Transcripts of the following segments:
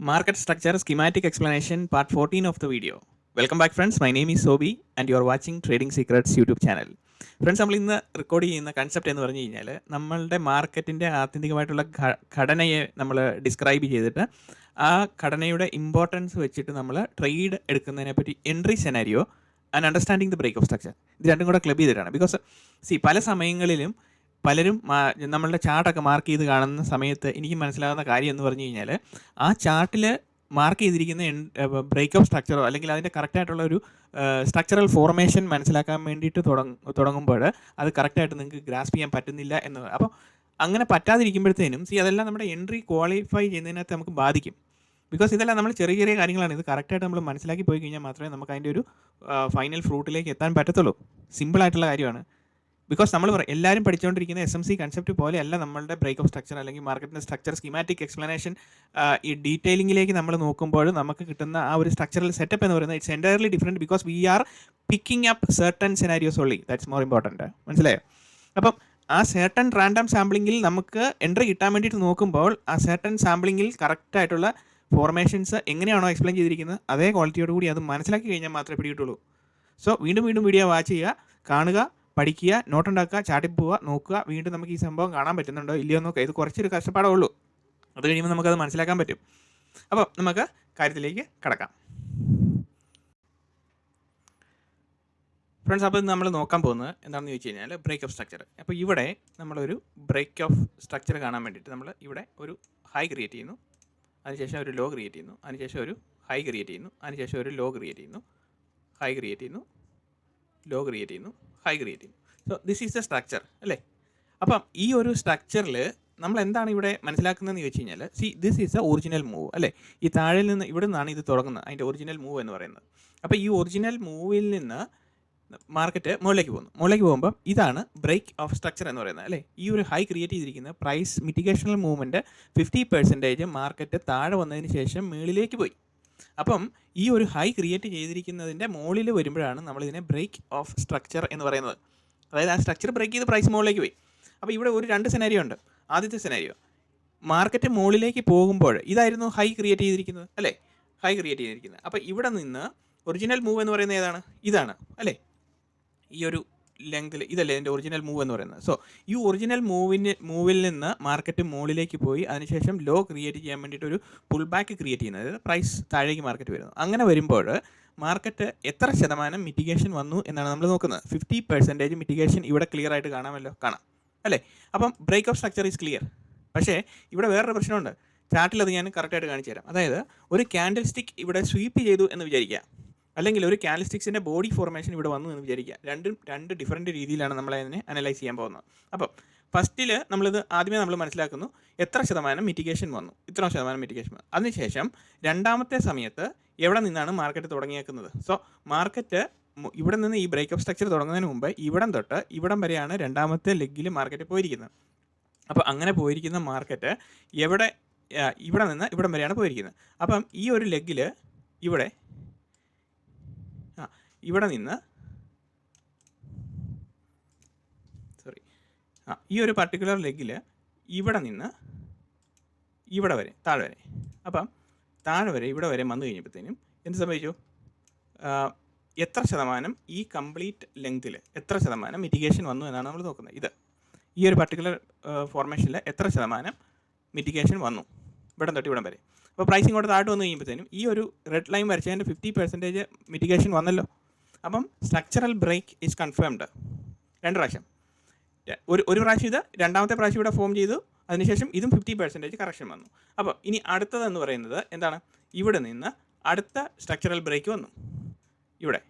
Market structure schematic explanation part 14 of the video. Welcome back friends, my name is Sobi and you are watching Trading Secrets YouTube channel. Friends നമ്മൾ ഇന്ന് record ചെയ്യുന്ന concept എന്ന് പറഞ്ഞു കഴിഞ്ഞാൽ നമ്മളുടെ മാർക്കറ്റിൻ്റെ ആത്യന്തികമായിട്ടുള്ള ഘടനയെ നമ്മൾ ഡിസ്ക്രൈബ് ചെയ്തിട്ട് ആ ഘടനയുടെ ഇമ്പോർട്ടൻസ് വെച്ചിട്ട് നമ്മൾ ട്രേഡ് എടുക്കുന്നതിനെ പറ്റി entry scenario and understanding the break of structure ഇത് രണ്ടും കൂടെ ക്ലബ് ചെയ്തിട്ടാണ്. ബിക്കോസ് പല സമയങ്ങളിലും പലരും നമ്മളുടെ ചാർട്ടൊക്കെ മാർക്ക് ചെയ്ത് കാണുന്ന സമയത്ത് എനിക്ക് മനസ്സിലാകുന്ന കാര്യം എന്ന് പറഞ്ഞു കഴിഞ്ഞാൽ ആ ചാർട്ടിൽ മാർക്ക് ചെയ്തിരിക്കുന്ന ബ്രേക്ക് ഓഫ് സ്ട്രക്ചറോ അല്ലെങ്കിൽ അതിൻ്റെ കറക്റ്റായിട്ടുള്ള ഒരു സ്ട്രക്ചറൽ ഫോർമേഷൻ മനസ്സിലാക്കാൻ വേണ്ടിയിട്ട് തുടങ്ങുമ്പോൾ അത് കറക്റ്റായിട്ട് നിങ്ങൾക്ക് ഗ്രാസ്പ് ചെയ്യാൻ പറ്റുന്നില്ല എന്ന്. അപ്പോൾ അങ്ങനെ പറ്റാതിരിക്കുമ്പോഴത്തേനും അതെല്ലാം നമ്മുടെ എൻട്രി ക്വാളിഫൈ ചെയ്യുന്നതിനകത്ത് നമുക്ക് ബാധിക്കും. ബിക്കോസ് ഇതെല്ലാം നമ്മൾ ചെറിയ ചെറിയ കാര്യങ്ങളാണ്. ഇത് കറക്റ്റായിട്ട് നമ്മൾ മനസ്സിലാക്കി പോയി കഴിഞ്ഞാൽ മാത്രമേ നമുക്ക് അതിൻ്റെ ഒരു ഫൈനൽ ഫ്രൂട്ടിലേക്ക് എത്താൻ പറ്റത്തുള്ളൂ. സിമ്പിളായിട്ടുള്ള കാര്യമാണ്. ബിക്കോസ് നമ്മൾ എല്ലാവരും പഠിച്ചുകൊണ്ടിരിക്കുന്ന SMC കൺസെപ്റ്റ് പോലെയല്ല നമ്മളുടെ ബ്രേക്ക് ഓഫ് സ്ട്രക്ചർ അല്ലെങ്കിൽ മാർക്കറ്റിൻ്റെ സ്ട്രക്ചർ സ്കീമാറ്റിക് എക്സ്പ്ലനേഷൻ ഈ ഡീറ്റെയിലിംഗിലേക്ക് നമ്മൾ നോക്കുമ്പോൾ നമുക്ക് കിട്ടുന്ന ആ ഒരു സ്ട്രക്ചറൽ സെറ്റപ്പ് എന്ന് പറയുന്നത് it's entirely different. Because we are picking up certain scenarios only. That's more important. മനസ്സിലായോ? അപ്പം ആ സെർട്ടൺ റാൻഡം സാമ്പിളിങ്ങിൽ നമുക്ക് എൻട്രി കിട്ടാൻ വേണ്ടിയിട്ട് നോക്കുമ്പോൾ ആ സെർട്ടൺ സാമ്പിളിങ്ങിൽ കറക്റ്റായിട്ടുള്ള ഫോർമേഷൻസ് എങ്ങനെയാണോ എക്സ്പ്ലെയിൻ ചെയ്തിരിക്കുന്നത് അതേ ക്വാളിറ്റിയോട് കൂടി അത് മനസ്സിലാക്കി കഴിഞ്ഞാൽ മാത്രമേ പിടികിട്ടുള്ളൂ. സോ വീണ്ടും വീഡിയോ വാച്ച് ചെയ്യുക, കാണുക, പഠിക്കുക, നോട്ട് ഉണ്ടാക്കുക, ചാട്ടിൽ പോവുക, നോക്കുക, വീണ്ടും നമുക്ക് ഈ സംഭവം കാണാൻ പറ്റുന്നുണ്ടോ ഇല്ലയോ നോക്കുക. ഇത് കുറച്ചൊരു കഷ്ടപ്പാടേ ഉള്ളൂ. അത് കഴിയുമ്പോൾ നമുക്കത് മനസ്സിലാക്കാൻ പറ്റും. അപ്പോൾ നമുക്ക് കാര്യത്തിലേക്ക് കടക്കാം. ഫ്രണ്ട്സ്, അപ്പോൾ നമ്മൾ നോക്കാൻ പോകുന്നത് എന്താണെന്ന് ചോദിച്ചു കഴിഞ്ഞാൽ ബ്രേക്ക് ഓഫ് സ്ട്രക്ചർ. അപ്പോൾ ഇവിടെ നമ്മളൊരു ബ്രേക്ക് ഓഫ് സ്ട്രക്ചർ കാണാൻ വേണ്ടിയിട്ട് നമ്മൾ ഇവിടെ ഒരു ഹൈ ക്രിയേറ്റ് ചെയ്യുന്നു, അതിനുശേഷം ഒരു ലോ ക്രിയേറ്റ് ചെയ്യുന്നു, അതിനുശേഷം ഒരു ഹൈ ക്രിയേറ്റ് ചെയ്യുന്നു, അതിനുശേഷം ഒരു ലോ ക്രിയേറ്റ് ചെയ്യുന്നു, ഹൈ ക്രിയേറ്റ് ചെയ്യുന്നു, ലോ ക്രിയേറ്റ് ചെയ്യുന്നു, ഹൈ ക്രിയേറ്റ് ചെയ്യുന്നു. So this is the structure അല്ലേ. അപ്പം ഈ ഒരു സ്ട്രക്ചറിൽ നമ്മൾ എന്താണ് ഇവിടെ മനസ്സിലാക്കുന്നതെന്ന് ചോദിച്ചു കഴിഞ്ഞാൽ this is A original move അല്ലേ. ഈ താഴെ നിന്ന് ഇവിടെ നിന്നാണ് ഇത് തുടങ്ങുന്നത്, അതിൻ്റെ ഒറിജിനൽ മൂവ് എന്ന് പറയുന്നത്. അപ്പോൾ ഈ ഒറിജിനൽ മൂവിൽ നിന്ന് മാർക്കറ്റ് മുകളിലേക്ക് പോകുമ്പോൾ ഇതാണ് ബ്രേക്ക് ഓഫ് സ്ട്രക്ചർ എന്ന് പറയുന്നത് അല്ലേ. ഈ ഒരു ഹൈ ക്രിയേറ്റ് ചെയ്തിരിക്കുന്ന പ്രൈസ് മിറ്റിഗേഷണൽ മൂവ്മെൻറ്റ് 50% മാർക്കറ്റ് താഴെ വന്നതിന് ശേഷം മുകളിലേക്ക് പോയി. അപ്പം ഈ ഒരു ഹൈ ക്രിയേറ്റ് ചെയ്തിരിക്കുന്നതിൻ്റെ മുകളിൽ വരുമ്പോഴാണ് നമ്മളിതിനെ ബ്രേക്ക് ഓഫ് സ്ട്രക്ചർ എന്ന് പറയുന്നത്. അതായത് ആ സ്ട്രക്ചർ ബ്രേക്ക് ചെയ്ത് പ്രൈസ് മുകളിലേക്ക് പോയി. അപ്പോൾ ഇവിടെ രണ്ട് സെനാരിയോ ഉണ്ട്. ആദ്യത്തെ സെനാരിയോ മാർക്കറ്റ് മുകളിലേക്ക് പോകുമ്പോൾ ഇതായിരുന്നു ഹൈ ക്രിയേറ്റ് ചെയ്തിരിക്കുന്നത് അല്ലേ, ഹൈ ക്രിയേറ്റ് ചെയ്തിരിക്കുന്നത്. അപ്പോൾ ഇവിടെ നിന്ന് ഒറിജിനൽ മൂവ് എന്ന് പറയുന്നത് ഏതാണ്? ഇതാണ് അല്ലേ. ഈ ഒരു ലെങ്തിൽ ഇതല്ലേ എൻ്റെ ഒറിജിനൽ മൂവ് എന്ന് പറയുന്നത്. സോ ഈ ഒറിജിനൽ മൂവിൽ നിന്ന് മാർക്കറ്റ് മുകളിലേക്ക് പോയി അതിനുശേഷം ലോ ക്രിയേറ്റ് ചെയ്യാൻ വേണ്ടിയിട്ട് ഒരു പുൾ ബാക്ക് ക്രിയേറ്റ് ചെയ്യുന്നത്, അതായത് പ്രൈസ് താഴേക്ക് മാർക്കറ്റ് വരുന്നു. അങ്ങനെ വരുമ്പോൾ മാർക്കറ്റ് എത്ര ശതമാനം മിറ്റിഗേഷൻ വന്നു എന്നാണ് നമ്മൾ നോക്കുന്നത്. 50% മിറ്റിഗേഷൻ ഇവിടെ ക്ലിയർ ആയിട്ട് കാണാം അല്ലേ. അപ്പം break of structure is clear. പക്ഷേ ഇവിടെ വേറൊരു പ്രശ്നമുണ്ട്. ചാർട്ടിൽ അത് ഞാൻ കറക്റ്റായിട്ട് കാണിച്ചു തരാം. അതായത് ഒരു ക്യാൻഡിൽ സ്റ്റിക്ക് ഇവിടെ സ്വീപ്പ് ചെയ്തു എന്ന് വിചാരിക്കുക, അല്ലെങ്കിൽ ഒരു ക്യാൻഡിൽ സ്റ്റിക്സിൻ്റെ ബോഡി ഫോർമേഷൻ ഇവിടെ വന്നു എന്ന് വിചാരിക്കുക. രണ്ട് ഡിഫറൻറ്റ് രീതിയിലാണ് നമ്മളതിനെ അനലൈസ് ചെയ്യാൻ പോകുന്നത്. അപ്പം ഫസ്റ്റിൽ ആദ്യമേ നമ്മൾ മനസ്സിലാക്കുന്നു എത്ര ശതമാനം മിറ്റിഗേഷൻ വന്നു, ഇത്ര ശതമാനം മിറ്റിഗേഷൻ വന്നു. അതിനുശേഷം രണ്ടാമത്തെ സമയത്ത് എവിടെ നിന്നാണ് മാർക്കറ്റ് തുടങ്ങിയേക്കുന്നത്. സോ മാർക്കറ്റ് ഇവിടെ നിന്ന് ഈ ബ്രേക്ക് ഓഫ് സ്ട്രക്ചർ തുടങ്ങുന്നതിന് മുമ്പ് ഇവിടം തൊട്ട് ഇവിടം വരെയാണ് രണ്ടാമത്തെ ലെഗിൽ മാർക്കറ്റ് പോയിരിക്കുന്നത്. അപ്പോൾ അങ്ങനെ പോയിരിക്കുന്ന മാർക്കറ്റ് ഇവിടെ നിന്ന് ഇവിടം വരെയാണ് പോയിരിക്കുന്നത്. അപ്പം ഈ ഒരു ലെഗിൽ ഇവിടെ നിന്ന് ഈ ഒരു പർട്ടിക്കുലർ ലെഗിൽ ഇവിടെ നിന്ന് ഇവിടെ വരെ താഴെ വരെ, അപ്പം താഴെ വരെ ഇവിടെ വരെ വന്നു കഴിഞ്ഞപ്പോഴത്തേനും എന്ത് സംഭവിച്ചു? എത്ര ശതമാനം ഈ കംപ്ലീറ്റ് ലെങ്തിൽ എത്ര ശതമാനം മിറ്റിഗേഷൻ വന്നു എന്നാണ് നമ്മൾ നോക്കുന്നത്. ഈ ഒരു പർട്ടിക്കുലർ ഫോർമേഷനിൽ എത്ര ശതമാനം മിറ്റിഗേഷൻ വന്നു ഇവിടം തൊട്ട് ഇവിടം വരെ. അപ്പോൾ പ്രൈസിങ് കൂടെ താഴോട്ട് വന്നു കഴിയുമ്പോഴത്തേനും ഈ ഒരു റെഡ് ലൈൻ വരച്ചതിൻ്റെ 50% മിറ്റിഗേഷൻ വന്നല്ലോ. അപ്പം സ്ട്രക്ചറൽ ബ്രേക്ക് ഈസ് കൺഫേംഡ്. രണ്ട് പ്രാവശ്യം, ഒരു പ്രാവശ്യം ഇത്, രണ്ടാമത്തെ പ്രാവശ്യം ഇവിടെ ഫോം ചെയ്തു, അതിനുശേഷം ഇതും 50% കറക്ഷൻ വന്നു. അപ്പോൾ ഇനി അടുത്തതെന്ന് പറയുന്നത് എന്താണ്? ഇവിടെ നിന്ന് അടുത്ത സ്ട്രക്ചറൽ ബ്രേക്ക് വന്നു. ഇവിടെ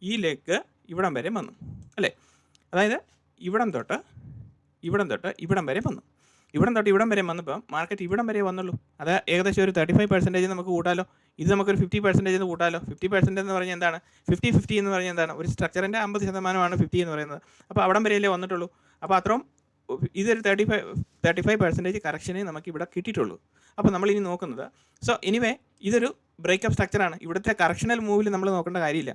ഈ ലെഗ് ഇവിടം വരെ വന്നു അല്ലേ. അതായത് ഇവിടം തൊട്ട് ഇവിടം വരെ വന്നു. ഇവിടം തൊട്ട് ഇവിടം വരെ വന്നപ്പോൾ മാർക്കറ്റ് ഇവിടം വരെ വന്നുള്ളൂ. അത് ഏകദേശം ഒരു 35% നമുക്ക് കൂട്ടാലോ. ഇത് നമുക്കൊരു 50% കൂട്ടാലോ. 50% എന്ന് പറഞ്ഞാൽ എന്താണ്? 50-50 എന്ന് പറഞ്ഞാൽ എന്താണ്? ഒരു സ്ട്രക്ചറിൻ്റെ 50% 50 എന്ന് പറയുന്നത്. അപ്പോൾ അവിടം വരെയല്ലേ വന്നിട്ടുള്ളൂ. അപ്പോൾ അത്രയും ഇതൊരു 35% കറക്ഷനേ നമുക്ക് ഇവിടെ കിട്ടിയിട്ടുള്ളൂ. അപ്പോൾ നമ്മളിനി നോക്കുന്നത് എനിവേ ഇതൊരു ബ്രേക്ക് ഓഫ് സ്ട്രക്ചറാണ്. ഇവിടുത്തെ കറക്ഷണൽ മൂവിൽ നമ്മൾ നോക്കേണ്ട കാര്യമില്ല.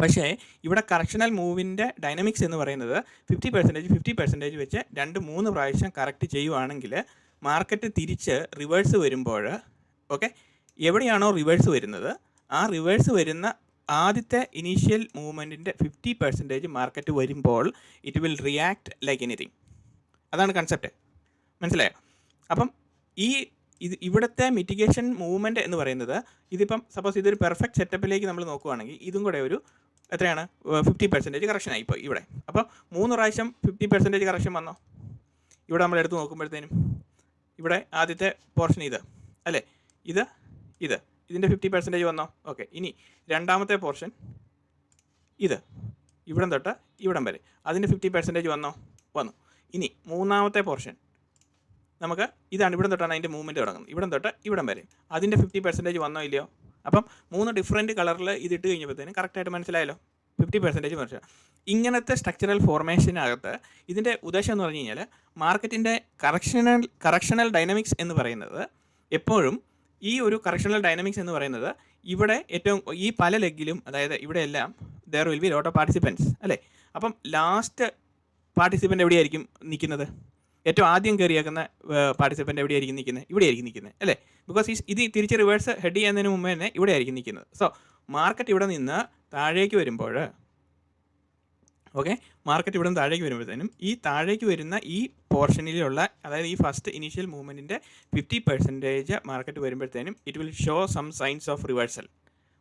പക്ഷേ ഇവിടെ കറക്ഷണൽ മൂവിൻ്റെ ഡൈനാമിക്സ് എന്ന് പറയുന്നത് 50% വെച്ച് 2-3 പ്രാവശ്യം കറക്റ്റ് ചെയ്യുവാണെങ്കിൽ മാർക്കറ്റ് തിരിച്ച് റിവേഴ്സ് വരുമ്പോൾ ഓക്കെ, എവിടെയാണോ റിവേഴ്സ് വരുന്നത് ആ റിവേഴ്സ് വരുന്ന ആദ്യത്തെ ഇനീഷ്യൽ മൂവ്മെൻറ്റിൻ്റെ 50% മാർക്കറ്റ് വരുമ്പോൾ it will react like anything. അതാണ് കൺസെപ്റ്റ്, മനസ്സിലായോ? അപ്പം ഈ ഇവിടുത്തെ മിറ്റിഗേഷൻ മൂവ്മെൻറ്റ് എന്ന് പറയുന്നത്, ഇതിപ്പം സപ്പോസ് ഇതൊരു പെർഫെക്റ്റ് സെറ്റപ്പിലേക്ക് നമ്മൾ നോക്കുകയാണെങ്കിൽ ഇതും കൂടെ ഒരു എത്രയാണ് 50% കറക്ഷനായി ഇപ്പോൾ ഇവിടെ. അപ്പോൾ 3 പ്രാവശ്യം 50% കറക്ഷൻ വന്നോ? ഇവിടെ നമ്മൾ എടുത്ത് നോക്കുമ്പോഴത്തേനും ഇവിടെ ആദ്യത്തെ പോർഷൻ ഇത് അല്ലേ, ഇതിൻ്റെ 50% വന്നോ? ഓക്കെ, ഇനി രണ്ടാമത്തെ പോർഷൻ ഇത് ഇവിടം തൊട്ട് ഇവിടം വരെ അതിൻ്റെ 50% വന്നോ? വന്നു. ഇനി മൂന്നാമത്തെ പോർഷൻ നമുക്ക് ഇതാണ്, ഇവിടം തൊട്ടാണ് അതിൻ്റെ മൂവ്മെൻറ്റ് തുടങ്ങുന്നത്, ഇവിടം തൊട്ട് ഇവിടം വരെ അതിൻ്റെ 50% വന്നോ ഇല്ലയോ? അപ്പം 3 ഡിഫറൻറ്റ് കളറിൽ ഇതിട്ട് കഴിഞ്ഞപ്പോഴത്തേനും കറക്റ്റായിട്ട് മനസ്സിലായല്ലോ 50% മനസ്സിലായി. ഇങ്ങനത്തെ സ്ട്രക്ചറൽ ഫോർമേഷനകത്ത് ഇതിൻ്റെ ഉദ്ദേശം എന്ന് പറഞ്ഞു കഴിഞ്ഞാൽ മാർക്കറ്റിൻ്റെ കറക്ഷണൽ ഡൈനാമിക്സ് എന്ന് പറയുന്നത് എപ്പോഴും ഈ ഒരു കറക്ഷണൽ ഡൈനാമിക്സ് എന്ന് പറയുന്നത് ഇവിടെ ഏറ്റവും ഈ പല ലെഗിലും, അതായത് ഇവിടെ എല്ലാം there will be lot of participants അല്ലേ. അപ്പം ലാസ്റ്റ് പാർട്ടിസിപ്പൻ്റ് എവിടെയായിരിക്കും നിൽക്കുന്നത്? ഏറ്റവും ആദ്യം കയറിയേക്കുന്ന പാർട്ടിസിപ്പൻ്റ് എവിടെയായിരിക്കും നിൽക്കുന്നത്? ഇവിടെ ആയിരിക്കും നിൽക്കുന്നത് അല്ലേ. ബിക്കോസ് ഇത് തിരിച്ച് റിവേഴ്സ് ഹെഡ് ചെയ്യുന്നതിന് മുമ്പ് തന്നെ ഇവിടെ ആയിരിക്കും നിൽക്കുന്നത്. സോ മാർക്കറ്റ് ഇവിടെ നിന്ന് താഴേക്ക് വരുമ്പോൾ, ഓക്കെ, മാർക്കറ്റ് ഇവിടെ നിന്ന് താഴേക്ക് വരുമ്പോഴത്തേനും ഈ താഴേക്ക് വരുന്ന ഈ പോർഷനിലുള്ള, അതായത് ഈ ഫസ്റ്റ് ഇനീഷ്യൽ മൂവ്മെൻറ്റിൻ്റെ 50% മാർക്കറ്റ് വരുമ്പോഴത്തേനും it will show some signs of reversal.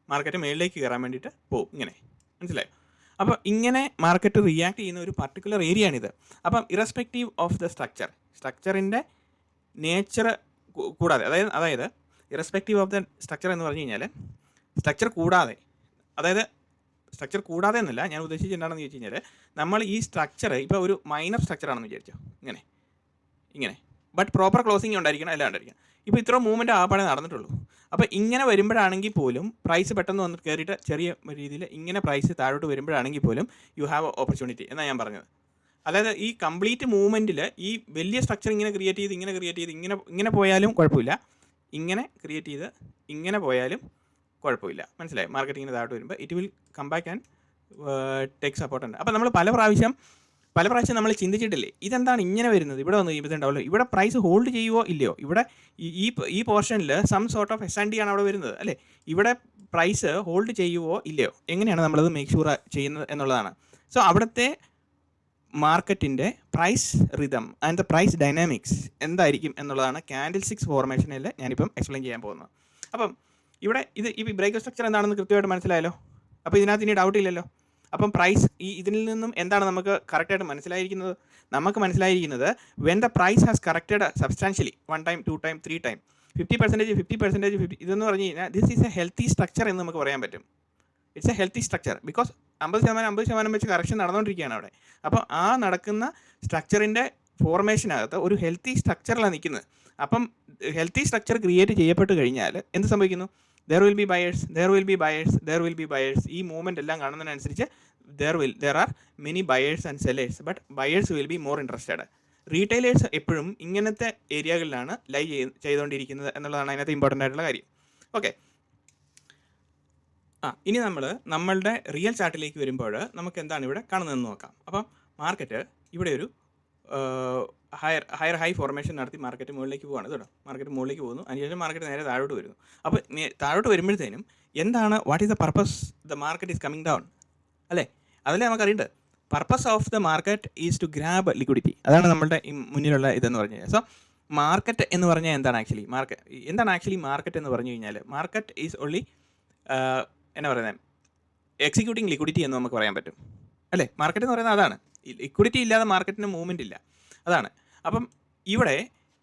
Market മേളിലേക്ക് കയറാൻ വേണ്ടിയിട്ട് പോകും, ഇങ്ങനെ, മനസ്സിലായോ? അപ്പോൾ ഇങ്ങനെ മാർക്കറ്റ് റിയാക്ട് ചെയ്യുന്ന ഒരു പർട്ടിക്കുലർ ഏരിയ ആണിത്. അപ്പം ഇറസ്പെക്റ്റീവ് ഓഫ് ദ സ്ട്രക്ചറിൻ്റെ നേച്ചർ കൂടാതെ, അതായത് ഇറസ്പെക്റ്റീവ് ഓഫ് ദ സ്ട്രക്ചർ എന്ന് പറഞ്ഞു കഴിഞ്ഞാൽ സ്ട്രക്ചർ കൂടാതെ എന്നല്ല ഞാൻ ഉദ്ദേശിച്ചത് എന്താണെന്ന് ചോദിച്ചു കഴിഞ്ഞാൽ, നമ്മൾ ഈ സ്ട്രക്ചർ ഇപ്പോൾ ഒരു മൈനർ സ്ട്രക്ചറാണെന്ന് വിചാരിച്ചോ, ഇങ്ങനെ ബട്ട് പ്രോപ്പർ ക്ലോസിംഗ് ഉണ്ടായിരിക്കണം, എല്ലാം ഉണ്ടായിരിക്കണം. ഇപ്പോൾ ഇത്ര മൂവ്മെൻറ്റ് ആപ്പാടെ നടന്നിട്ടുള്ളൂ. അപ്പോൾ ഇങ്ങനെ വരുമ്പോഴാണെങ്കിൽ പോലും പ്രൈസ് പെട്ടെന്ന് വന്ന് കയറിയിട്ട് ചെറിയ രീതിയിൽ ഇങ്ങനെ പ്രൈസ് താഴോട്ട് വരുമ്പോഴാണെങ്കിൽ പോലും യു ഹാവ് ഓപ്പർച്യൂണിറ്റി എന്നാണ് ഞാൻ പറഞ്ഞത്. അതായത് ഈ കംപ്ലീറ്റ് മൂവ്മെൻറ്റിൽ ഈ വലിയ സ്ട്രക്ചർ ഇങ്ങനെ ക്രിയേറ്റ് ചെയ്ത് ഇങ്ങനെ പോയാലും കുഴപ്പമില്ല, ഇങ്ങനെ ക്രിയേറ്റ് ചെയ്ത് ഇങ്ങനെ പോയാലും കുഴപ്പമില്ല, മനസ്സിലായി? മാർക്കറ്റ് ഇങ്ങനെ താഴോട്ട് വരുമ്പോൾ it will come back and take support ഉണ്ട്. അപ്പോൾ നമ്മൾ പല പ്രാവശ്യം നമ്മൾ ചിന്തിച്ചിട്ടില്ലേ ഇതെന്താണ് ഇങ്ങനെ വരുന്നത്, ഇവിടെ വന്ന് കഴിയുമ്പോഴത്തേണ്ടാവുമല്ലോ ഇവിടെ പ്രൈസ് ഹോൾഡ് ചെയ്യുമോ ഇല്ലയോ, ഇവിടെ ഈ പോർഷനിൽ സം സോർട്ട് ഓഫ് S&D ആണ് അവിടെ വരുന്നത് അല്ലേ, ഇവിടെ പ്രൈസ് ഹോൾഡ് ചെയ്യുമോ ഇല്ലയോ, എങ്ങനെയാണ് നമ്മളത് മേക്ക് ഷുവർ ചെയ്യുന്നത് എന്നുള്ളതാണ്. സോ അവിടുത്തെ മാർക്കറ്റിൻ്റെ price rhythm and the price dynamics എന്തായിരിക്കും എന്നുള്ളതാണ് ക്യാൻഡിൽ സ്റ്റിക്സ് ഫോർമേഷനിൽ ഞാനിപ്പം എക്സ്പ്ലെയിൻ ചെയ്യാൻ പോകുന്നത്. അപ്പം ഇവിടെ ഈ ബ്രേക്ക് സ്ട്രക്ചർ എന്താണെന്ന് കൃത്യമായിട്ട് മനസ്സിലായല്ലോ. അപ്പോൾ ഇതിനകത്ത് ഇനി ഡൗട്ട് ഇല്ലല്ലോ. അപ്പം പ്രൈസ് ഇതിൽ നിന്നും എന്താണ് നമുക്ക് കറക്റ്റായിട്ട് മനസ്സിലായിരിക്കുന്നത് when the price has corrected substantially 1 time 2 time 3 time 50% ഇതെന്ന് പറഞ്ഞു കഴിഞ്ഞാൽ this is A healthy structure എന്ന് നമുക്ക് പറയാൻ പറ്റും. It's A healthy structure because 50% വെച്ച് കറക്ഷൻ നടന്നുകൊണ്ടിരിക്കുകയാണ് അവിടെ. അപ്പോൾ ആ നടക്കുന്ന സ്ട്രക്ചറിൻ്റെ ഫോർമേഷനകത്ത് ഒരു ഹെൽത്തി സ്ട്രക്ചറിലാണ് നിൽക്കുന്നത്. അപ്പം ഹെൽത്തി സ്ട്രക്ചർ ക്രിയേറ്റ് ചെയ്യപ്പെട്ട് കഴിഞ്ഞാൽ എന്ത് സംഭവിക്കുന്നു? there will be buyers. ഈ മൂവ്മെൻ്റ് എല്ലാം കാണുന്നതിനനുസരിച്ച് there are many buyers and sellers, but buyers will be more interested. Retailers എപ്പോഴും ഇങ്ങനത്തെ ഏരിയകളിലാണ് ചെയ്തുകൊണ്ടിരിക്കുന്നത് എന്നുള്ളതാണ് അതിനകത്ത് ഇമ്പോർട്ടൻ്റ് ആയിട്ടുള്ള കാര്യം. ഓക്കെ, ഇനി നമ്മളുടെ റിയൽ ചാർട്ടിലേക്ക് വരുമ്പോൾ നമുക്ക് എന്താണ് ഇവിടെ കാണുന്നതെന്ന് നോക്കാം. അപ്പം മാർക്കറ്റ് ഇവിടെ ഒരു ഹൈ ഫോർമേഷൻ നടത്തി മാർക്കറ്റ് മുകളിലേക്ക് പോവാണ് കേട്ടോ. മാർക്കറ്റ് മുകളിലേക്ക് പോകുന്നു, അതിനുശേഷം മാർക്കറ്റ് നേരെ താഴോട്ട് വരുന്നു. അപ്പോൾ താഴോട്ട് വരുമ്പോഴത്തേനും എന്താണ് what is the purpose the market is coming down അല്ലേ? അതല്ലേ നമുക്കറിയേണ്ടത്. Purpose of the market is to grab liquidity. അതാണ് നമ്മളുടെ മുന്നിലുള്ള ഇതെന്ന് പറഞ്ഞു കഴിഞ്ഞാൽ. സോ മാർക്കറ്റ് എന്ന് പറഞ്ഞാൽ എന്താണ് ആക്ച്വലി മാർക്കറ്റ് എന്ന് പറഞ്ഞു കഴിഞ്ഞാൽ മാർക്കറ്റ് ഈസ് ഓൺലി എന്നാ പറയുന്നത് എക്സിക്യൂട്ടിങ് ലിക്വിഡിറ്റി എന്ന് നമുക്ക് പറയാൻ പറ്റും അല്ലേ. മാർക്കറ്റ് എന്ന് പറയുന്നത് അതാണ്. ലിക്വിഡിറ്റി ഇല്ലാതെ മാർക്കറ്റിന് മൂവ്മെൻറ്റ് ഇല്ല, അതാണ്. അപ്പം ഇവിടെ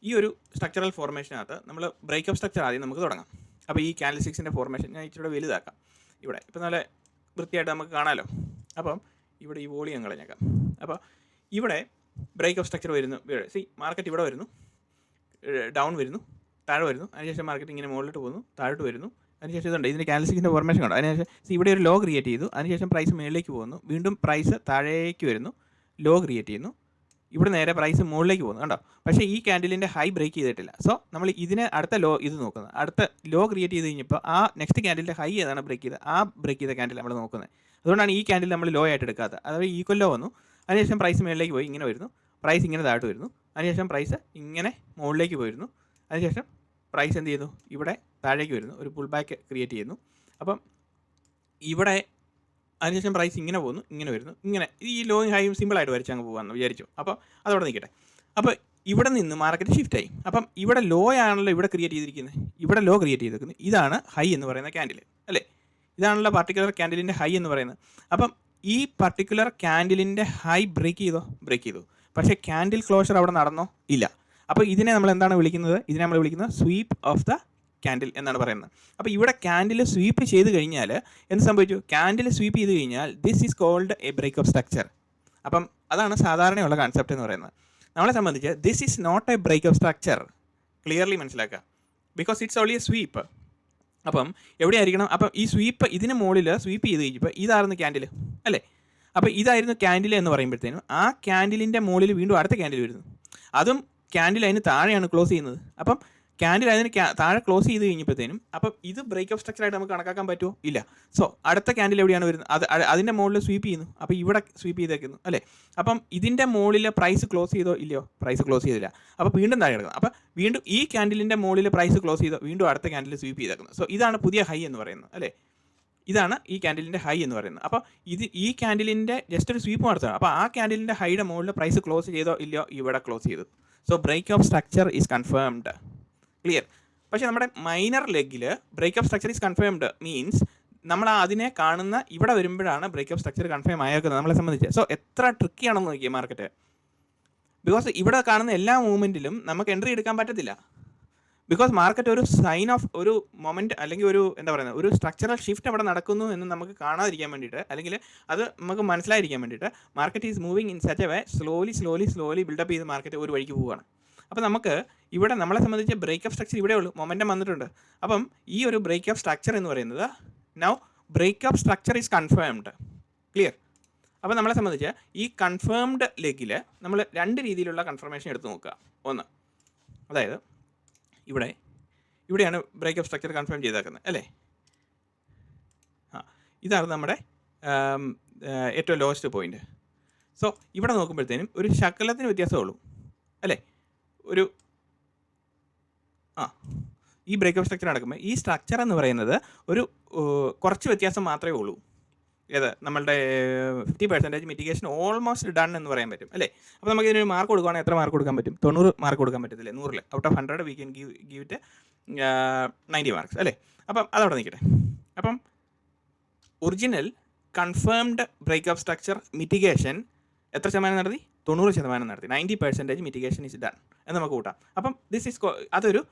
ഈ ഒരു സ്ട്രക്ചറൽ ഫോർമേഷനകത്ത് നമ്മൾ ബ്രേക്കപ്പ് സ്ട്രക്ചർ ആദ്യം നമുക്ക് തുടങ്ങാം. അപ്പോൾ ഈ ക്യാൻഡിൽ സ്റ്റിക്സിൻ്റെ ഫോർമേഷൻ ഞാൻ ഇച്ചിരി വലുതാക്കാം. ഇവിടെ ഇപ്പോൾ നല്ല വൃത്തിയായിട്ട് നമുക്ക് കാണാമല്ലോ. അപ്പം ഇവിടെ ഈ വോളിയം കളഞ്ഞേക്കാം. അപ്പോൾ ഇവിടെ ബ്രേക്കപ്പ് സ്ട്രക്ചർ വരുന്നു. മാർക്കറ്റ് ഇവിടെ വരുന്നു, ഡൗൺ വരുന്നു, താഴെ വരുന്നു, അതിനുശേഷം മാർക്കറ്റ് ഇങ്ങനെ മുകളിലോട്ട് പോകുന്നു, താഴോട്ട് വരുന്നു, അതിനുശേഷം ഇതുണ്ട് ഇതിൻ്റെ ക്യാൻഡിൽ സ്റ്റിക്സിൻ്റെ ഫോർമേഷൻ കണ്ടോ. അതിനുശേഷം ഇവിടെ ഒരു ലോ ക്രിയേറ്റ് ചെയ്തു, അതിനുശേഷം പ്രൈസ് മുകളിലേക്ക് പോകുന്നു, വീണ്ടും പ്രൈസ് താഴേക്ക് വരുന്നു, ലോ ക്രിയേറ്റ് ചെയ്യുന്നു, ഇവിടെ നേരെ പ്രൈസ് മുകളിലേക്ക് പോകുന്നു കണ്ടോ. പക്ഷേ ഈ ക്യാൻഡിലിൻ്റെ ഹൈ ബ്രേക്ക് ചെയ്തിട്ടില്ല. സോ നമ്മൾ ഇതിനെ അടുത്ത ലോ നോക്കുന്നത്, അടുത്ത ലോ ക്രിയേറ്റ് ചെയ്ത് കഴിഞ്ഞപ്പോൾ ആ നെക്സ്റ്റ് ക്യാൻഡിലിൻ്റെ ഹൈ ഏതാണ് ബ്രേക്ക് ചെയ്ത് ആ ബ്രേക്ക് ചെയ്ത ക്യാൻഡിൽ നമ്മൾ നോക്കുന്നത്. അതുകൊണ്ടാണ് ഈ ക്യാൻഡിൽ നമ്മൾ ലോ ആയിട്ട് എടുക്കാത്തത്. അതായത് ഈക്വൽ ലോ വന്നു, അതിനുശേഷം പ്രൈസ് മുകളിലേക്ക് പോയി ഇങ്ങനെ വരുന്നു, പ്രൈസ് ഇങ്ങനെ താഴോട്ട് വരുന്നു, അതിനുശേഷം പ്രൈസ് ഇങ്ങനെ മുകളിലേക്ക് പോയിരുന്നു, അതിനുശേഷം പ്രൈസ് എന്ത് ചെയ്തു ഇവിടെ താഴേക്ക് വരുന്നു, ഒരു പുൾ ബാക്ക് ക്രിയേറ്റ് ചെയ്യുന്നു. അപ്പം ഇവിടെ അതിനുശേഷം പ്രൈസ് ഇങ്ങനെ പോകുന്നു, ഇങ്ങനെ വരുന്നു, ഇങ്ങനെ ഈ ലോയും ഹൈയും സിമ്പിളായിട്ട് വരച്ച് അങ്ങ് പോകാമെന്ന് വിചാരിച്ചു. അപ്പോൾ അതവിടെ നിൽക്കട്ടെ. അപ്പോൾ ഇവിടെ നിന്ന് മാർക്കറ്റ് ഷിഫ്റ്റ് ആയി. അപ്പം ഇവിടെ ലോ ആണല്ലോ ഇവിടെ ക്രിയേറ്റ് ചെയ്തിരിക്കുന്നത്, ഇവിടെ ലോ ക്രിയേറ്റ് ചെയ്തിരിക്കുന്നത്. ഇതാണ് ഹൈ എന്ന് പറയുന്ന ക്യാൻഡിൽ അല്ലേ, ഇതാണല്ലോ പർട്ടിക്കുലർ ക്യാൻഡിലിൻ്റെ ഹൈ എന്ന് പറയുന്നത്. അപ്പം ഈ പർട്ടിക്കുലർ ക്യാൻഡിലിൻ്റെ ഹൈ ബ്രേക്ക് ചെയ്തു. പക്ഷേ ക്യാൻഡിൽ ക്ലോഷർ അവിടെ നടന്നോ? ഇല്ല. അപ്പോൾ ഇതിനെ നമ്മൾ എന്താണ് വിളിക്കുന്നത്? ഇതിനെ നമ്മൾ വിളിക്കുന്നത് സ്വീപ്പ് ഓഫ് ദ ക്യാൻഡിൽ എന്നാണ് പറയുന്നത്. അപ്പോൾ ഇവിടെ ക്യാൻഡിൽ സ്വീപ്പ് ചെയ്ത് കഴിഞ്ഞാൽ എന്ത് സംഭവിച്ചു? ക്യാൻഡിൽ സ്വീപ്പ് ചെയ്ത് കഴിഞ്ഞാൽ this is called a break of structure. അപ്പം അതാണ് സാധാരണയുള്ള കൺസെപ്റ്റ് എന്ന് പറയുന്നത്. നമ്മളെ സംബന്ധിച്ച് this is not a break of structure. Clearly മനസ്സിലാക്കുക, because it's only a sweep. അപ്പം എവിടെയായിരിക്കണം? അപ്പം ഈ സ്വീപ്പ് ഇതിന് മുകളിൽ സ്വീപ്പ് ചെയ്ത് കഴിഞ്ഞപ്പോൾ ഇതായിരുന്നു ക്യാൻഡിൽ അല്ലേ. അപ്പോൾ ഇതായിരുന്നു ക്യാൻഡിൽ എന്ന് പറയുമ്പോഴത്തേനും ആ ക്യാൻഡിലിൻ്റെ മുകളിൽ വീണ്ടും അടുത്ത ക്യാൻഡിൽ വരുന്നു. അതും ക്യാൻഡിൽ അതിന് താഴെയാണ് ക്ലോസ് ചെയ്യുന്നത്. അപ്പം ക്യാൻഡിൽ അതിന് താഴെ ക്ലോസ് ചെയ്ത് കഴിഞ്ഞപ്പോഴത്തേനും അപ്പം ഇത് ബ്രേക്ക് ഓഫ് സ്ട്രക്ചറായിട്ട് നമുക്ക് കണക്കാക്കാൻ പറ്റുമോ? ഇല്ല. സോ അടുത്ത ക്യാൻഡിൽ എവിടെയാണ് വരുന്നത്? അതിൻ്റെ മുകളിൽ സ്വീപ്പ് ചെയ്യുന്നു. അപ്പോൾ ഇവിടെ സ്വീപ്പ് ചെയ്തേക്കുന്നു അല്ലേ. അപ്പം ഇതിൻ്റെ മുകളിൽ പ്രൈസ് ക്ലോസ് ചെയ്തോ? ഇല്ലയോ, പ്രൈസ് ക്ലോസ് ചെയ്തില്ല. അപ്പോൾ വീണ്ടും താഴെ കിടക്കുന്നു. അപ്പോൾ വീണ്ടും ഈ ക്യാൻഡിലിൻ്റെ മുകളിൽ പ്രൈസ് ക്ലോസ് ചെയ്തോ? വീണ്ടും അടുത്ത ക്യാൻഡിൽ സ്വീപ്പ് ചെയ്തേക്കുന്നു. സോ ഇതാണ് പുതിയ ഹൈ എന്ന് പറയുന്നത് അല്ലേ. ഇതാണ് ഈ ക്യാൻഡിലിൻ്റെ ഹൈ എന്ന് പറയുന്നത്. അപ്പോൾ ഈ ക്യാൻഡിലിൻ്റെ ജസ്റ്റ് ഒരു സ്വീപ്പ് നടത്തുകയാണ്. അപ്പോൾ ആ ക്യാൻഡിലിൻ്റെ ഹൈയുടെ മുകളിൽ പ്രൈസ് ക്ലോസ് ചെയ്തോ? ഇല്ലയോ, ഇവിടെ ക്ലോസ് ചെയ്തു. So break of structure is confirmed. Clear. പക്ഷേ നമ്മുടെ മൈനർ ലെഗിൽ break of structure is confirmed means നമ്മൾ അതിനെ കാണുന്ന ഇവിടെ വരുമ്പോഴാണ് ബ്രേക്ക് ഓഫ് സ്ട്രക്ചർ കൺഫേം ആയേക്കുന്നത് നമ്മളെ സംബന്ധിച്ച്. സോ എത്ര ട്രിക്കിയാണെന്ന് നോക്കിയേ മാർക്കറ്റ്. ബിക്കോസ് ഇവിടെ കാണുന്ന എല്ലാ മൂവ്മെൻറ്റിലും നമുക്ക് എൻട്രി എടുക്കാൻ പറ്റത്തില്ല. ബിക്കോസ് മാർക്കറ്റ് ഒരു സൈൻ ഓഫ് ഒരു മൊമെൻറ്റ് അല്ലെങ്കിൽ ഒരു എന്താ പറയുന്നത് ഒരു സ്ട്രക്ചറൽ ഷിഫ്റ്റ് അവിടെ നടക്കുന്നു എന്ന് നമുക്ക് കാണാതിരിക്കാൻ വേണ്ടിയിട്ട്, അല്ലെങ്കിൽ അത് നമുക്ക് മനസ്സിലായിരിക്കാൻ വേണ്ടിയിട്ട് market is moving in such a way slowly build up ചെയ്ത് മാർക്കറ്റ് ഒരു വഴിക്ക് പോവുകയാണ്. അപ്പോൾ നമുക്ക് ഇവിടെ നമ്മളെ സംബന്ധിച്ച് ബ്രേക്ക് ഓഫ് സ്ട്രക്ചർ ഇവിടെ ഉള്ളൂ, മൊമെൻറ്റം വന്നിട്ടുണ്ട്. അപ്പം ഈ ഒരു ബ്രേക്ക് ഓഫ് സ്ട്രക്ചർ എന്ന് പറയുന്നത് now break of structure is confirmed. Clear. അപ്പോൾ നമ്മളെ സംബന്ധിച്ച് ഈ കൺഫേംഡ് ലെഗിൽ നമ്മൾ രണ്ട് രീതിയിലുള്ള കൺഫർമേഷൻ എടുത്ത് നോക്കുക. ഒന്ന്, അതായത് ഇവിടെയാണ് ബ്രേക്ക് ഓഫ് സ്ട്രക്ചർ കൺഫേം ചെയ്തേക്കുന്നത് അല്ലേ. ഇതാണ് നമ്മുടെ ഏറ്റവും ലോവസ്റ്റ് പോയിന്റ്. സോ ഇവിടെ നോക്കുമ്പോഴത്തേനും ഒരു ശകലത്തിന് വ്യത്യാസമുള്ളൂ അല്ലേ. ഈ ബ്രേക്ക് ഓഫ് സ്ട്രക്ചർ നടക്കുമ്പോൾ ഈ സ്ട്രക്ചർ എന്ന് പറയുന്നത് ഒരു കുറച്ച് വ്യത്യാസം മാത്രമേ ഉള്ളൂ. ഏത് നമ്മളുടെ 50% മിറ്റിഗേഷൻ ഓൾമോസ്റ്റ് ഡൺ എന്ന് പറയാൻ പറ്റും അല്ലേ. അപ്പോൾ നമുക്ക് ഇതിനൊരു മാർക്ക് കൊടുക്കുകയാണെങ്കിൽ എത്ര മാർക്ക് കൊടുക്കാൻ പറ്റും? 90 മാർക്ക് കൊടുക്കാൻ പറ്റത്തില്ലേ? 100 out of 100 we can give it 90 marks അല്ലേ. അപ്പം അതവിടെ നിൽക്കട്ടെ. അപ്പം original confirmed break of structure mitigation എത്ര ശതമാനം നടത്തി? 90% നടത്തി. 90% മിറ്റിഗേഷൻ ഇസ് ഡൺ എന്ന് നമുക്ക് കൂട്ടാം. അപ്പം ദിസ് ഈസ് അതൊരു